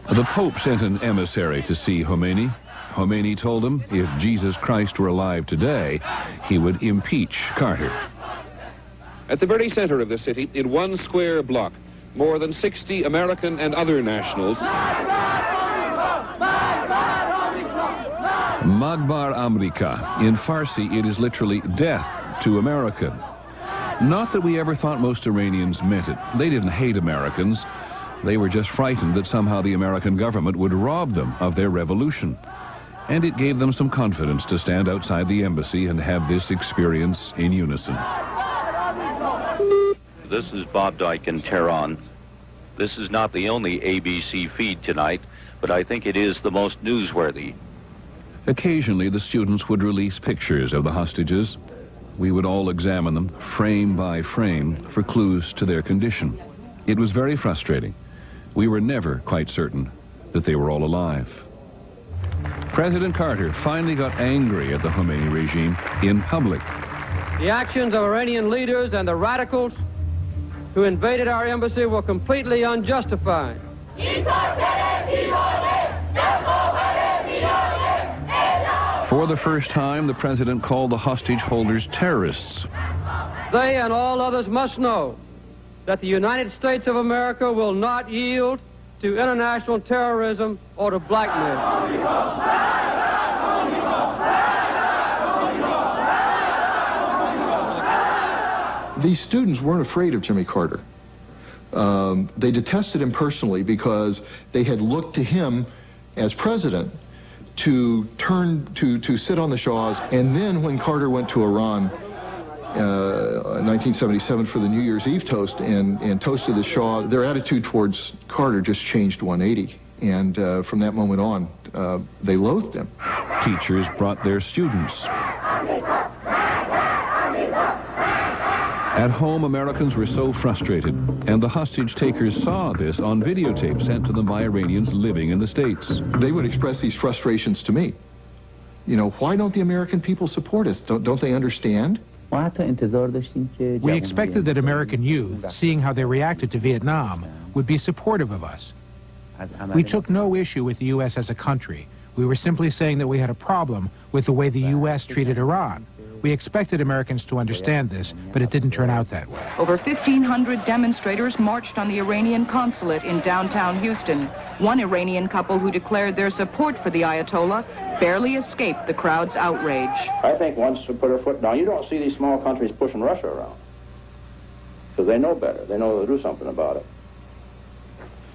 The Pope sent an emissary to see Khomeini. Khomeini told him if Jesus Christ were alive today, he would impeach Carter. At the very center of the city, in one square block, more than 60 American and other nationals. Magbar Amrika. In Farsi, it is literally death to America. Not that we ever thought most Iranians meant it. They didn't hate Americans. They were just frightened that somehow the American government would rob them of their revolution. And it gave them some confidence to stand outside the embassy and have this experience in unison. This is Bob Dyke in Tehran. This is not the only ABC feed tonight, but I think it is the most newsworthy. Occasionally, the students would release pictures of the hostages. We would all examine them, frame by frame, for clues to their condition. It was very frustrating. We were never quite certain that they were all alive. President Carter finally got angry at the Khomeini regime in public. The actions of Iranian leaders and the radicals who invaded our embassy were completely unjustified. For the first time, the president called the hostage holders terrorists. They and all others must know that the United States of America will not yield to international terrorism or to blackmail. These students weren't afraid of Jimmy Carter. They detested him personally because they had looked to him as president to sit on the Shahs. And then when Carter went to Iran in 1977 for the New Year's Eve toast and toasted the Shah, their attitude towards Carter just changed 180. And from that moment on, they loathed him. Teachers brought their students. At home, Americans were so frustrated, and the hostage takers saw this on videotape sent to them by Iranians living in the States. They would express these frustrations to me. You know, why don't the American people support us? Don't they understand? We expected that American youth, seeing how they reacted to Vietnam, would be supportive of us. We took no issue with the U.S. as a country. We were simply saying that we had a problem with the way the U.S. treated Iran. We expected Americans to understand this, but it didn't turn out that way. Over 1,500 demonstrators marched on the Iranian consulate in downtown Houston. One Iranian couple who declared their support for the Ayatollah barely escaped the crowd's outrage. I think once we put our foot down, you don't see these small countries pushing Russia around. Because they know better. They know they'll do something about it.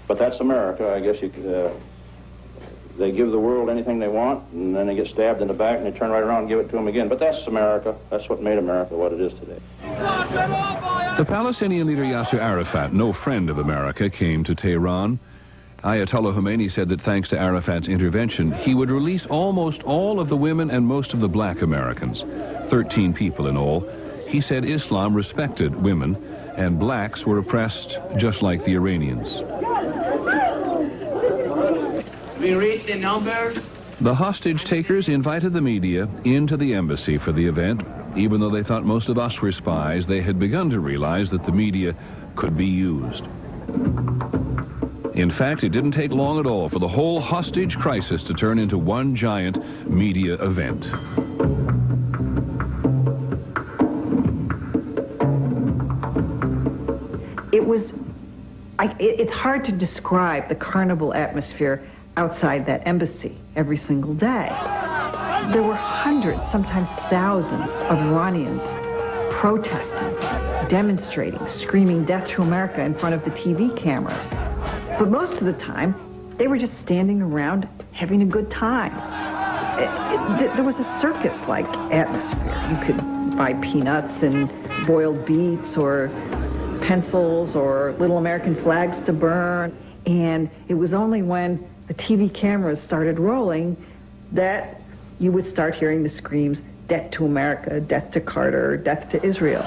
But that's America. I guess you could... They give the world anything they want, and then they get stabbed in the back, and they turn right around and give it to them again. But that's America. That's what made America what it is today. The Palestinian leader Yasser Arafat, no friend of America, came to Tehran. Ayatollah Khomeini said that thanks to Arafat's intervention, he would release almost all of the women and most of the black Americans, 13 people in all. He said Islam respected women, and blacks were oppressed just like the Iranians. We read the numbers. The hostage takers invited the media into the embassy for the event. Even though they thought most of us were spies, they had begun to realize that the media could be used. In fact, it didn't take long at all for the whole hostage crisis to turn into one giant media event. It's hard to describe the carnival atmosphere outside that embassy every single day. There were hundreds, sometimes thousands of Iranians protesting, demonstrating, screaming death to America in front of the TV cameras. But most of the time, they were just standing around having a good time. there was a circus-like atmosphere. You could buy peanuts and boiled beets or pencils or little American flags to burn. And it was only when the TV cameras started rolling that you would start hearing the screams, "Death to America, death to Carter, death to Israel."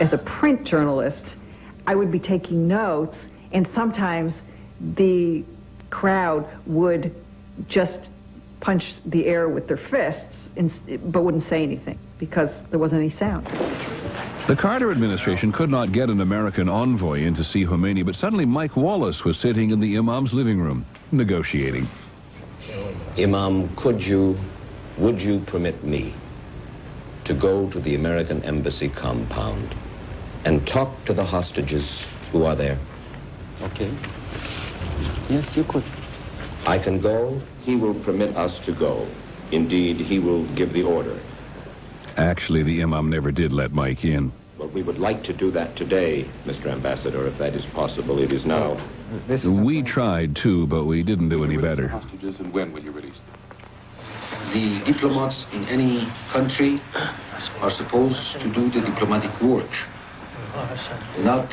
As a print journalist, I would be taking notes, and sometimes the crowd would just punch the air with their fists, but wouldn't say anything because there wasn't any sound. The Carter administration could not get an American envoy in to see Khomeini, but suddenly Mike Wallace was sitting in the Imam's living room, negotiating. Imam, would you permit me to go to the American Embassy compound and talk to the hostages who are there? Okay. Yes, you could. I can go. He will permit us to go. Indeed, he will give the order. Actually, the Imam never did let Mike in. But we would like to do that today, Mr. Ambassador, if that is possible. It is now. We tried too, but we didn't do any better. Hostages, and when will you release them? The diplomats in any country are supposed to do the diplomatic work, not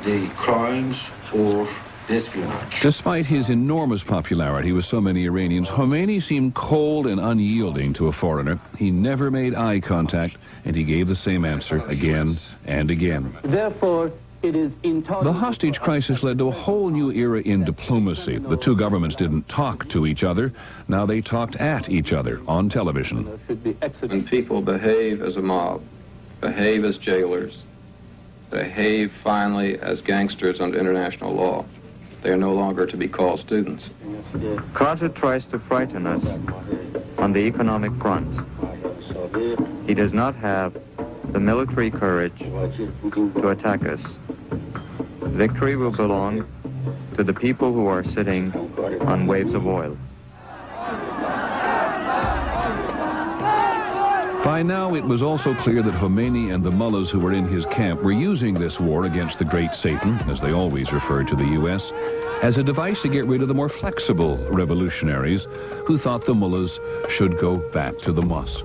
the crimes or the espionage. Despite his enormous popularity with so many Iranians, Khomeini seemed cold and unyielding to a foreigner. He never made eye contact, and he gave the same answer again and again. Therefore, it is the hostage crisis led to a whole new era in diplomacy. The two governments didn't talk to each other. Now they talked at each other on television. When people behave as a mob, behave as jailers, behave finally as gangsters under international law, they are no longer to be called students. Carter tries to frighten us on the economic front. He does not have the military courage to attack us. Victory will belong to the people who are sitting on waves of oil. By now, it was also clear that Khomeini and the mullahs who were in his camp were using this war against the Great Satan, as they always referred to the U.S., as a device to get rid of the more flexible revolutionaries who thought the mullahs should go back to the mosque.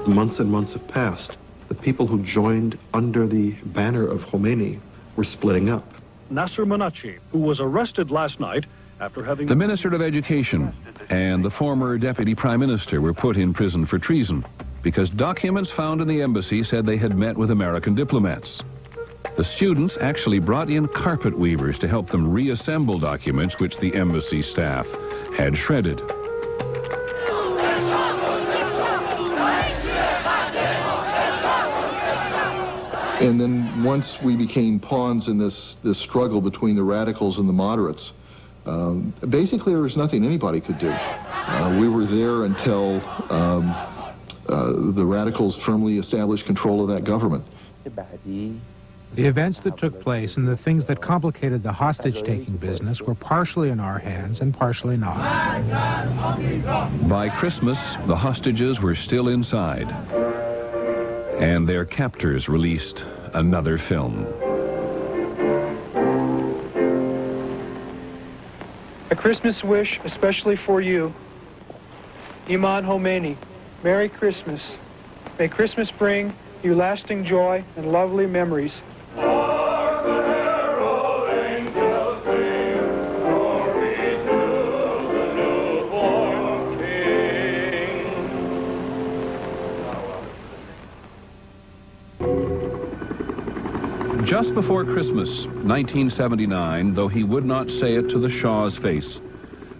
Months and months have passed. The people who joined under the banner of Khomeini were splitting up. Nasser Manachi, who was arrested last night after having... The Minister of Education and the former Deputy Prime Minister were put in prison for treason because documents found in the embassy said they had met with American diplomats. The students actually brought in carpet weavers to help them reassemble documents which the embassy staff had shredded. And then once we became pawns in this struggle between the radicals and the moderates, basically there was nothing anybody could do. We were there until the radicals firmly established control of that government. The events that took place and the things that complicated the hostage-taking business were partially in our hands and partially not. By Christmas, the hostages were still inside, and their captors released another film. A Christmas wish especially for you, Imam Khomeini. Merry Christmas. May Christmas bring you lasting joy and lovely memories. Just before Christmas, 1979, though he would not say it to the Shah's face,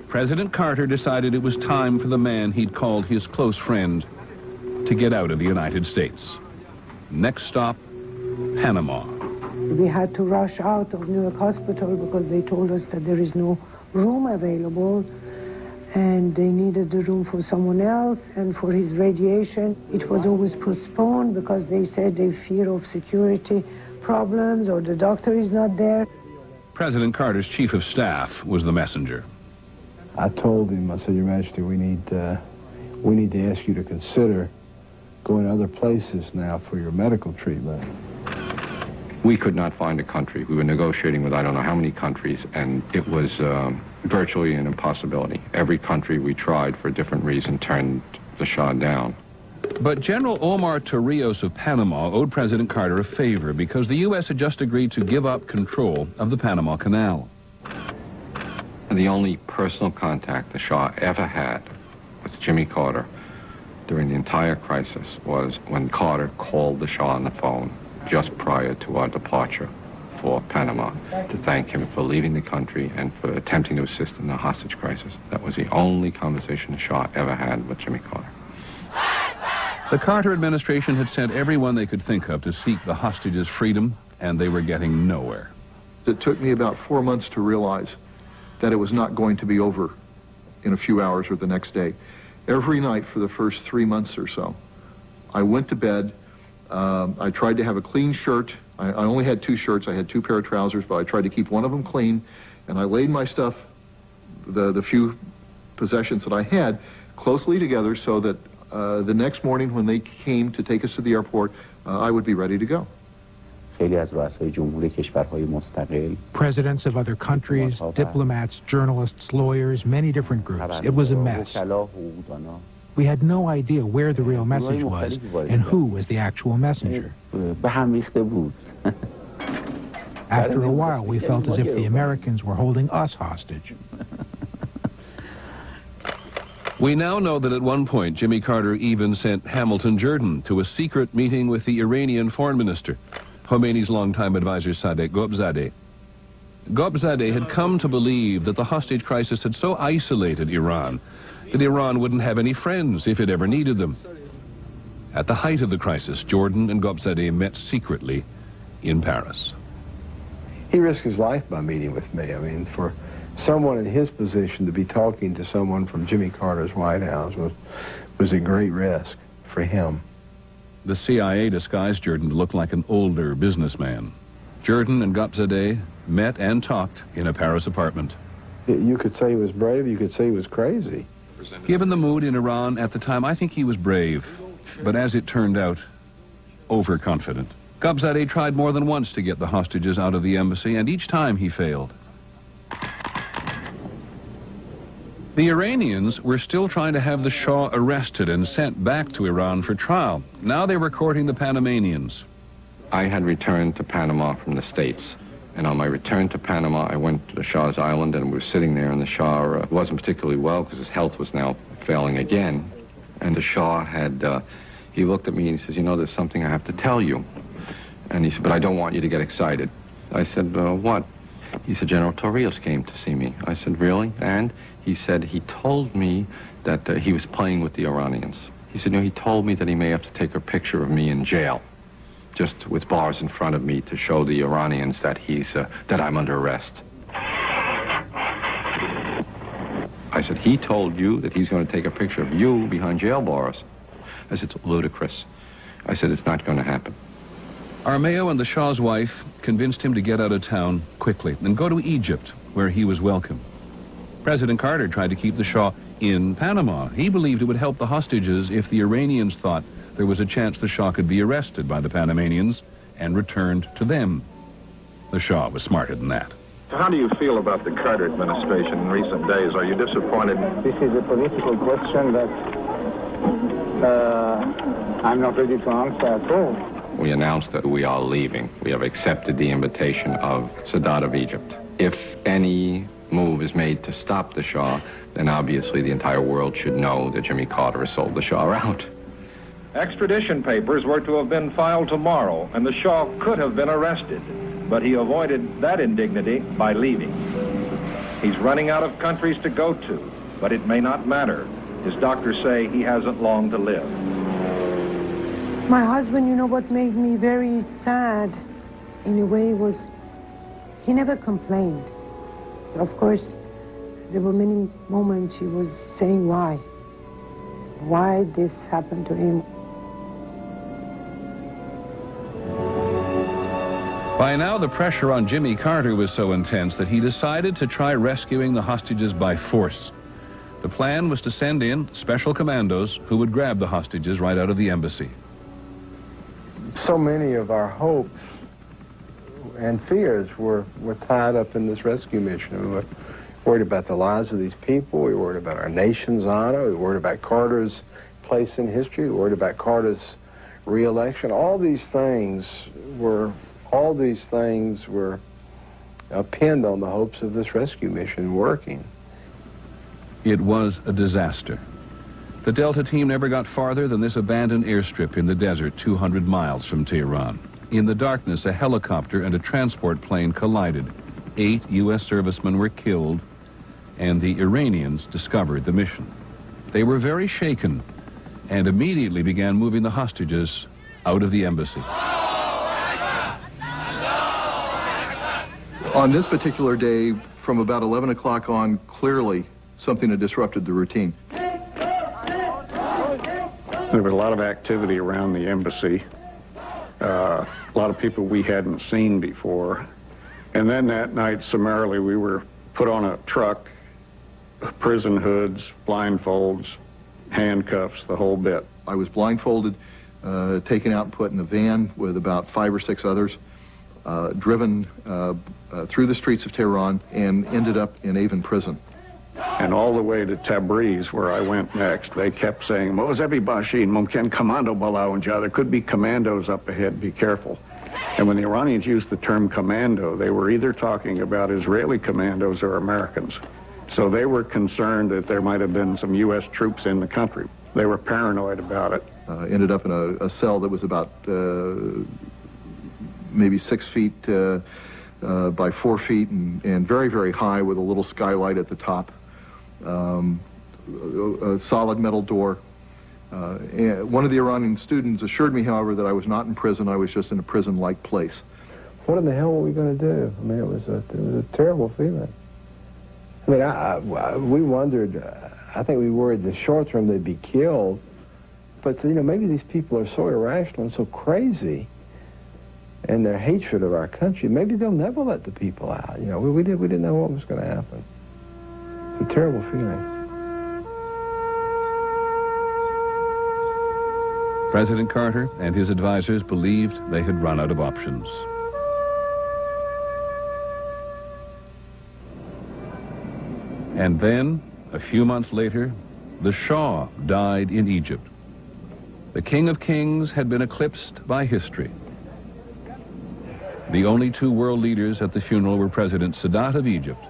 President Carter decided it was time for the man he'd called his close friend to get out of the United States. Next stop, Panama. We had to rush out of New York Hospital because they told us that there is no room available and they needed the room for someone else, and for his radiation it was always postponed because they said they fear of security problems or the doctor is not there. President Carter's chief of staff was the messenger. I told him, I said, Your Majesty, we need to ask you to consider going to other places now for your medical treatment. We could not find a country. We were negotiating with I don't know how many countries, and it was virtually an impossibility. Every country we tried for a different reason turned the Shah down. But General Omar Torrijos of Panama owed President Carter a favor because the U.S. had just agreed to give up control of the Panama Canal. And the only personal contact the Shah ever had with Jimmy Carter during the entire crisis was when Carter called the Shah on the phone just prior to our departure for Panama to thank him for leaving the country and for attempting to assist in the hostage crisis. That was the only conversation the Shah ever had with Jimmy Carter. The Carter administration had sent everyone they could think of to seek the hostages' freedom, and they were getting nowhere. It took me about 4 months to realize that it was not going to be over in a few hours or the next day. Every night for the first 3 months or so, I went to bed. I tried to have a clean shirt. I only had 2 shirts. I had 2 pair of trousers, but I tried to keep one of them clean. And I laid my stuff, the few possessions that I had, closely together so that the next morning when they came to take us to the airport, I would be ready to go. Presidents of other countries, diplomats, journalists, lawyers, many different groups. It was a mess. We had no idea where the real message was and who was the actual messenger. After a while, we felt as if the Americans were holding us hostage. We now know that at one point, Jimmy Carter even sent Hamilton Jordan to a secret meeting with the Iranian foreign minister, Khomeini's longtime advisor Sadegh Gobzadeh. Gobzadeh had come to believe that the hostage crisis had so isolated Iran that Iran wouldn't have any friends if it ever needed them. At the height of the crisis, Jordan and Gobzadeh met secretly in Paris. He risked his life by meeting with me. I mean, for someone in his position to be talking to someone from Jimmy Carter's White House was a great risk for him. The CIA disguised Jordan to look like an older businessman. Jordan and Gobzadeh met and talked in a Paris apartment. You could say he was brave, you could say he was crazy. Given the mood in Iran at the time, I think he was brave, but as it turned out, overconfident. Gobzadeh tried more than once to get the hostages out of the embassy, and each time he failed. The Iranians were still trying to have the Shah arrested and sent back to Iran for trial. Now they were courting the Panamanians. I had returned to Panama from the States, and on my return to Panama, I went to the Shah's Island, and we were sitting there, and the Shah wasn't particularly well because his health was now failing again. And the Shah had, he looked at me and he says, you know, there's something I have to tell you. And he said, but I don't want you to get excited. I said, what? He said, General Torrijos came to see me. I said, really? And he said, he told me that he was playing with the Iranians. He said, no, he told me that he may have to take a picture of me in jail, just with bars in front of me to show the Iranians that that I'm under arrest. I said, he told you that he's going to take a picture of you behind jail bars. I said, it's ludicrous. I said, it's not going to happen. Armeo and the Shah's wife convinced him to get out of town quickly and go to Egypt, where he was welcome. President Carter tried to keep the Shah in Panama. He believed it would help the hostages if the Iranians thought there was a chance the Shah could be arrested by the Panamanians and returned to them. The Shah was smarter than that. How do you feel about the Carter administration in recent days? Are you disappointed? This is a political question that I'm not ready to answer at all. We announced that we are leaving. We have accepted the invitation of Sadat of Egypt. If any move is made to stop the Shah, then obviously the entire world should know that Jimmy Carter has sold the Shah out. Extradition papers were to have been filed tomorrow, and the Shah could have been arrested, but he avoided that indignity by leaving. He's running out of countries to go to, but it may not matter. His doctors say he hasn't long to live. My husband, you know what made me very sad in a way was he never complained. Of course, there were many moments he was saying why this happened to him. By now, the pressure on Jimmy Carter was so intense that he decided to try rescuing the hostages by force. The plan was to send in special commandos who would grab the hostages right out of the embassy. So many of our hopes and fears were tied up in this rescue mission. worried about the lives of these people. We were worried about our nation's honor. We were worried about Carter's place in history. We were worried about Carter's re-election. All these things were pinned on the hopes of this rescue mission working. It was a disaster. The Delta team never got farther than this abandoned airstrip in the desert 200 miles from Tehran. In the darkness, a helicopter and a transport plane collided. 8 U.S. servicemen were killed, and the Iranians discovered the mission. They were very shaken and immediately began moving the hostages out of the embassy. On this particular day, from about 11 o'clock on, clearly something had disrupted the routine. There was a lot of activity around the embassy, a lot of people we hadn't seen before. And then that night, summarily, we were put on a truck, prison hoods, blindfolds, handcuffs, the whole bit. I was blindfolded, taken out and put in a van with about 5 or 6 others, driven through the streets of Tehran, and ended up in Avon prison. And all the way to Tabriz, where I went next, they kept saying, "Mozebi mumkin commando balao, there could be commandos up ahead, be careful." And when the Iranians used the term commando, they were either talking about Israeli commandos or Americans. So they were concerned that there might have been some U.S. troops in the country. They were paranoid about it. Ended up in a cell that was about maybe 6 feet by 4 feet and very, very high with a little skylight at the top. A solid metal door. And one of the Iranian students assured me, however, that I was not in prison. I was just in a prison-like place. What in the hell were we going to do? I mean, it was a terrible feeling. I mean, we wondered, I think we worried in the short term they'd be killed. But, you know, maybe these people are so irrational and so crazy in their hatred of our country, maybe they'll never let the people out. You know, we didn't know what was going to happen. It's a terrible feeling. President Carter and his advisors believed they had run out of options. And then, a few months later, the Shah died in Egypt. The King of Kings had been eclipsed by history. The only 2 world leaders at the funeral were President Sadat of Egypt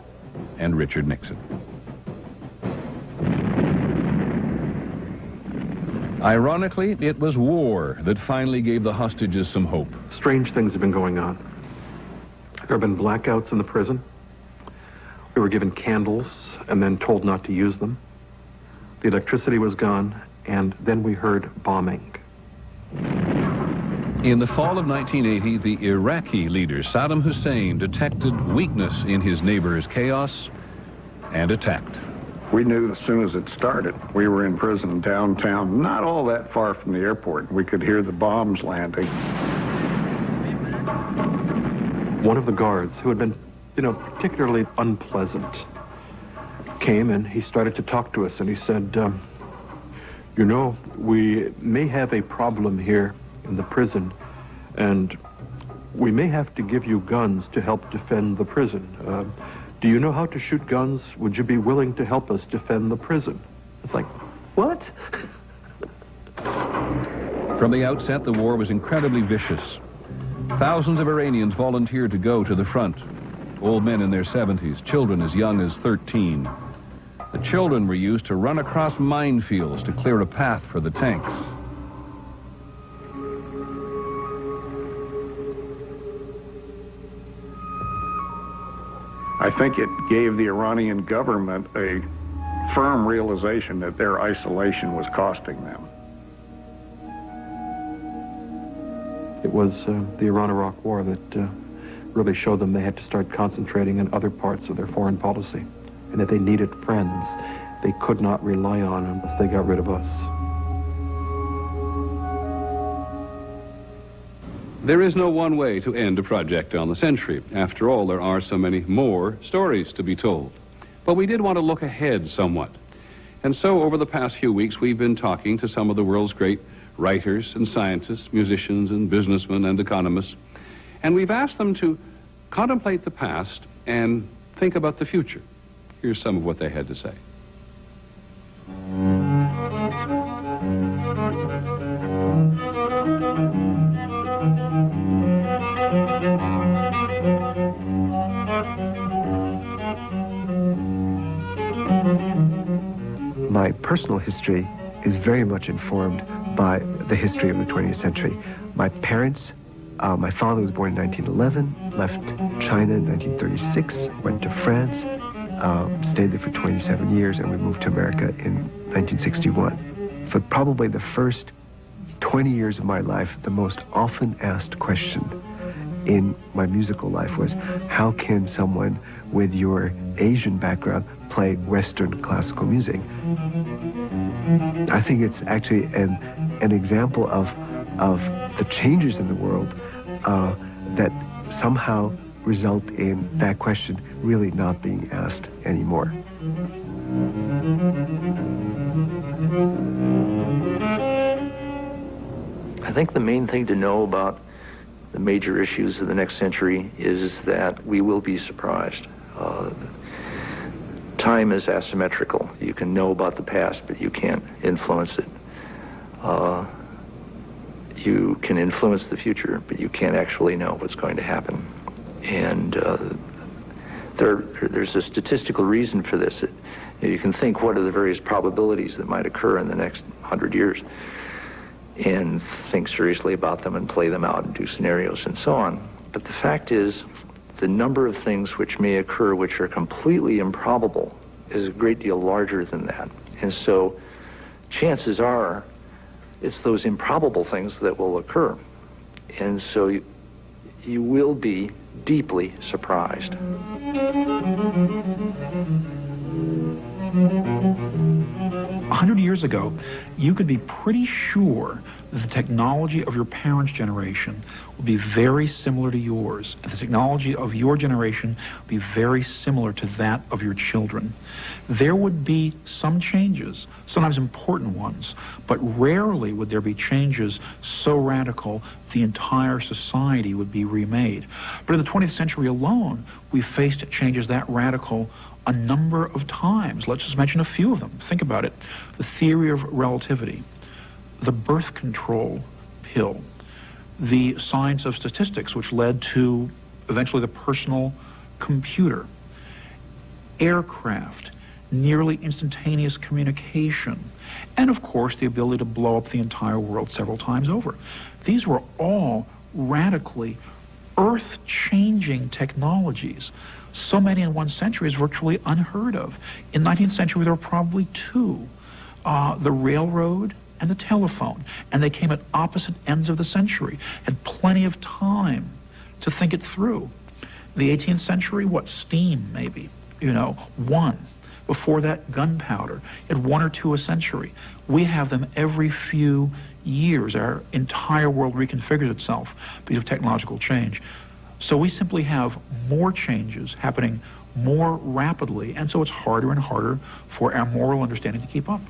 and Richard Nixon. Ironically, it was war that finally gave the hostages some hope. Strange things have been going on. There have been blackouts in the prison. We were given candles and then told not to use them. The electricity was gone, and then we heard bombing. In the fall of 1980, the Iraqi leader Saddam Hussein detected weakness in his neighbor's chaos and attacked. We knew as soon as it started. We were in prison downtown, not all that far from the airport. We could hear the bombs landing. One of the guards, who had been, particularly unpleasant, came and he started to talk to us, and he said, we may have a problem here in the prison, and we may have to give you guns to help defend the prison. Do you know how to shoot guns? Would you be willing to help us defend the prison? It's like, what? From the outset, the war was incredibly vicious. Thousands of Iranians volunteered to go to the front. Old men in their 70s, children as young as 13. The children were used to run across minefields to clear a path for the tanks. I think it gave the Iranian government a firm realization that their isolation was costing them. It was the Iran-Iraq War that really showed them they had to start concentrating on other parts of their foreign policy, and that they needed friends they could not rely on unless they got rid of us. There is no one way to end a project on the century. After all, there are so many more stories to be told. But we did want to look ahead somewhat. And so over the past few weeks, we've been talking to some of the world's great writers and scientists, musicians and businessmen and economists. And we've asked them to contemplate the past and think about the future. Here's some of what they had to say. My personal history is very much informed by the history of the 20th century. My parents, my father was born in 1911, left China in 1936, went to France, stayed there for 27 years, and we moved to America in 1961. For probably the first 20 years of my life, the most often asked question in my musical life was, how can someone with your Asian background play Western classical music? I think it's actually an example of the changes in the world that somehow result in that question really not being asked anymore. I think the main thing to know about the major issues of the next century is that we will be surprised. Time is asymmetrical. You can know about the past, but you can't influence it. You can influence the future, but you can't actually know what's going to happen. And there's a statistical reason for this. You can think, what are the various probabilities that might occur in the next 100 years? And think seriously about them and play them out and do scenarios and so on. But the fact is, the number of things which may occur which are completely improbable is a great deal larger than that. And so chances are it's those improbable things that will occur. And so you will be deeply surprised. 100 years ago, you could be pretty sure that the technology of your parents' generation will be very similar to yours, and the technology of your generation will be very similar to that of your children. There would be some changes, sometimes important ones, but rarely would there be changes so radical the entire society would be remade. But in the 20th century alone, we faced changes that radical a number of times. Let's just mention a few of them. Think about it. The theory of relativity, the birth control pill, the science of statistics, which led to eventually the personal computer, aircraft, nearly instantaneous communication, and of course the ability to blow up the entire world several times over. These were all radically earth-changing technologies. So many in one century is virtually unheard of. In the 19th century, there were probably two, the railroad and the telephone, and they came at opposite ends of the century, had plenty of time to think it through. The 18th century, what, steam maybe, one. Before that, gunpowder, at one or two a century. We have them every few years. Our entire world reconfigures itself because of technological change. So we simply have more changes happening more rapidly, and so it's harder and harder for our moral understanding to keep up.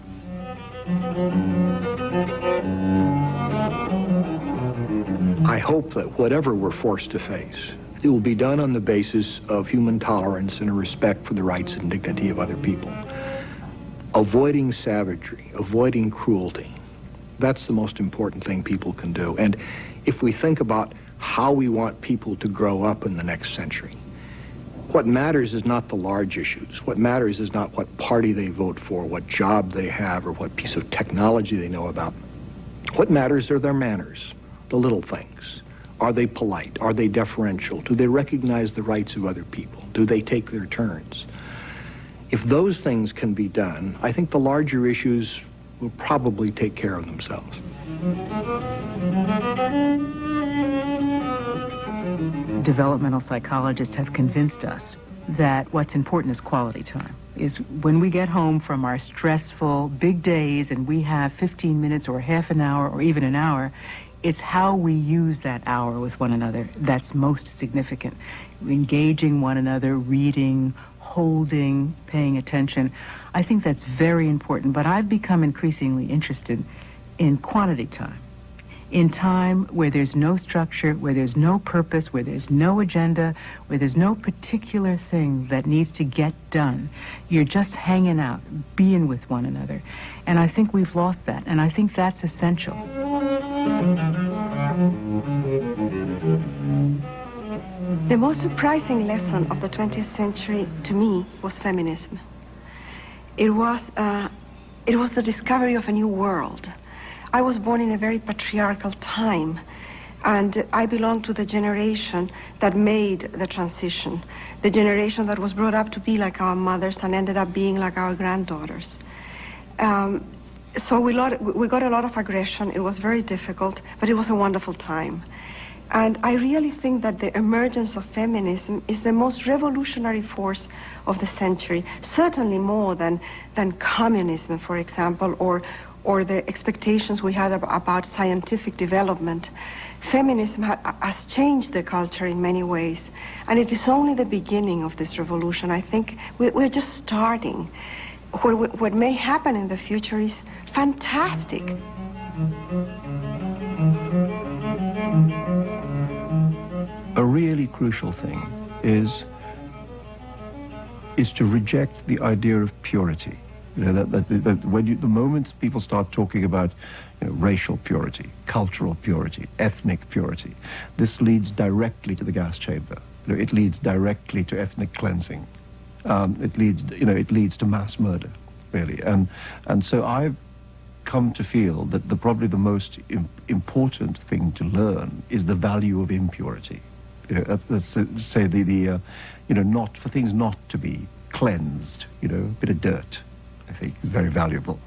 I hope that whatever we're forced to face, it will be done on the basis of human tolerance and a respect for the rights and dignity of other people. Avoiding savagery, avoiding cruelty, that's the most important thing people can do. And if we think about how we want people to grow up in the next century, what matters is not the large issues. What matters is not what party they vote for, what job they have, or what piece of technology they know about. What matters are their manners, the little things. Are they polite? Are they deferential? Do they recognize the rights of other people? Do they take their turns? If those things can be done, I think the larger issues will probably take care of themselves. Developmental psychologists have convinced us that what's important is quality time. Is when we get home from our stressful big days and we have 15 minutes or half an hour or even an hour, it's how we use that hour with one another that's most significant. Engaging one another, reading, holding, paying attention. I think that's very important, but I've become increasingly interested in quantity time. in time where there's no structure, where there's no purpose, where there's no agenda, where there's no particular thing that needs to get done. You're just hanging out, being with one another. And I think we've lost that, and I think that's essential. The most surprising lesson of the 20th century to me was feminism. It was the discovery of a new world. I was born in a very patriarchal time, and I belong to the generation that made the transition, the generation that was brought up to be like our mothers and ended up being like our granddaughters. So we got a lot of aggression. It was very difficult, but it was a wonderful time. And I really think that the emergence of feminism is the most revolutionary force of the century, certainly more than communism, for example, or the expectations we had about scientific development. Feminism has changed the culture in many ways, and it is only the beginning of this revolution. I think we're just starting. What may happen in the future is fantastic. A really crucial thing is to reject the idea of purity. You know, that when the moment people start talking about racial purity, cultural purity, ethnic purity, this leads directly to the gas chamber. It leads directly to ethnic cleansing. It leads to mass murder, really. And so I've come to feel that probably the most important thing to learn is the value of impurity. That's say not for things not to be cleansed. A bit of dirt, I think, is very valuable.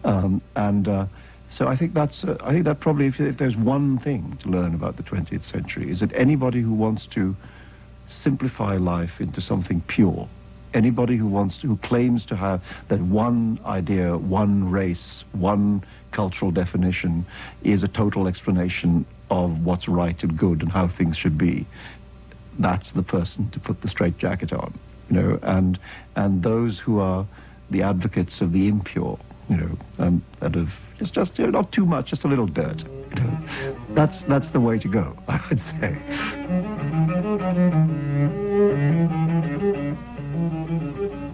So I think that probably, if there's one thing to learn about the 20th century, is that anybody who wants to simplify life into something pure, anybody who claims to have that one idea, one race, one cultural definition is a total explanation of what's right and good and how things should be, that's the person to put the straitjacket on, and those who are the advocates of the impure, and of just not too much, just a little dirt, that's the way to go, I would say.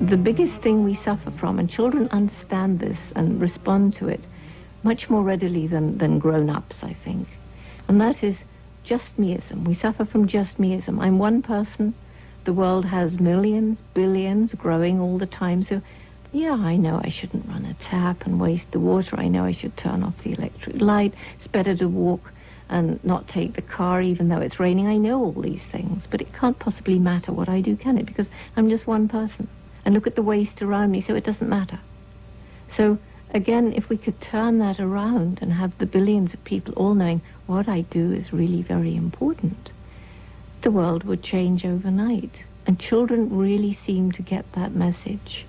The biggest thing we suffer from, and children understand this and respond to it much more readily than grown-ups, I think, and that is just meism. We suffer from just meism. I'm one person. The world has millions, billions, growing all the time. So, yeah, I know I shouldn't run a tap and waste the water. I know I should turn off the electric light. It's better to walk and not take the car even though it's raining. I know all these things, but it can't possibly matter what I do, can it? Because I'm just one person. And look at the waste around me, so it doesn't matter. So, again, if we could turn that around and have the billions of people all knowing what I do is really very important, the world would change overnight. And children really seem to get that message.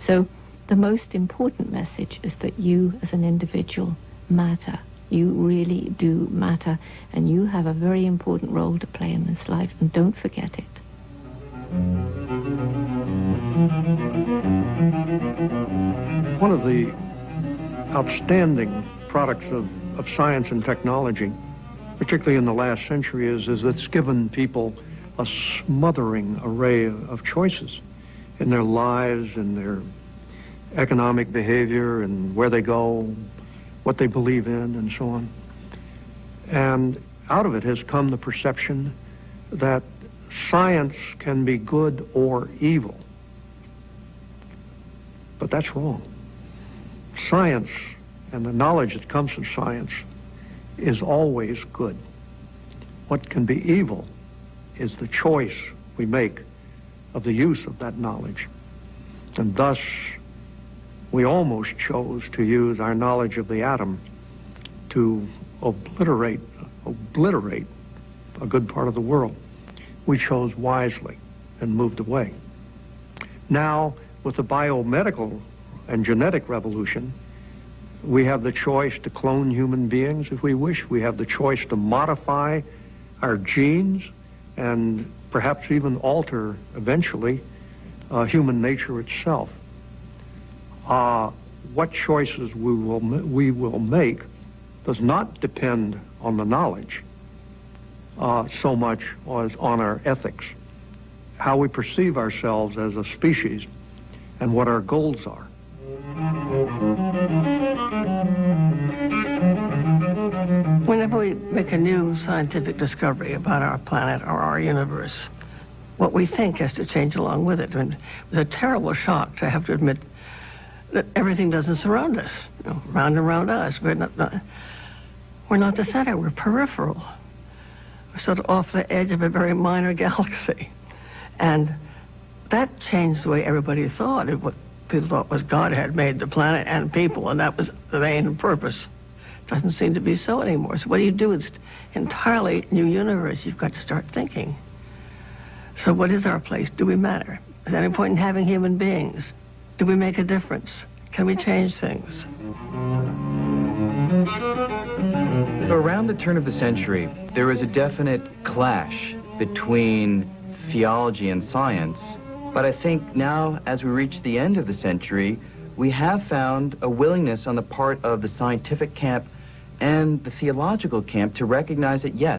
So the most important message is that you as an individual matter. You really do matter, and you have a very important role to play in this life, and don't forget it. One of the outstanding products of science and technology, particularly in the last century, is it's given people a smothering array of choices in their lives, in their economic behavior, and where they go, what they believe in, and so on. And out of it has come the perception that science can be good or evil. But that's wrong. Science and the knowledge that comes from science is always good. What can be evil is the choice we make of the use of that knowledge. And thus, we almost chose to use our knowledge of the atom to obliterate a good part of the world. We chose wisely and moved away. Now, with the biomedical and genetic revolution, we have the choice to clone human beings if we wish. We have the choice to modify our genes and perhaps even alter, eventually, human nature itself. What choices we will make, does not depend on the knowledge so much as on our ethics, how we perceive ourselves as a species, and what our goals are. Whenever we make a new scientific discovery about our planet or our universe, what we think has to change along with it. I mean, it was a terrible shock to have to admit that everything doesn't surround us, round and around us. We're not the center, we're peripheral. We're sort of off the edge of a very minor galaxy. And that changed the way everybody thought. What people thought was God had made the planet and people, and that was the main purpose. Doesn't seem to be so anymore. So what do you do? It's an entirely new universe. You've got to start thinking. So what is our place? Do we matter? Is there any point in having human beings? Do we make a difference? Can we change things? Around the turn of the century, there was a definite clash between theology and science. But I think now, as we reach the end of the century, we have found a willingness on the part of the scientific camp and the theological camp to recognize that, yes,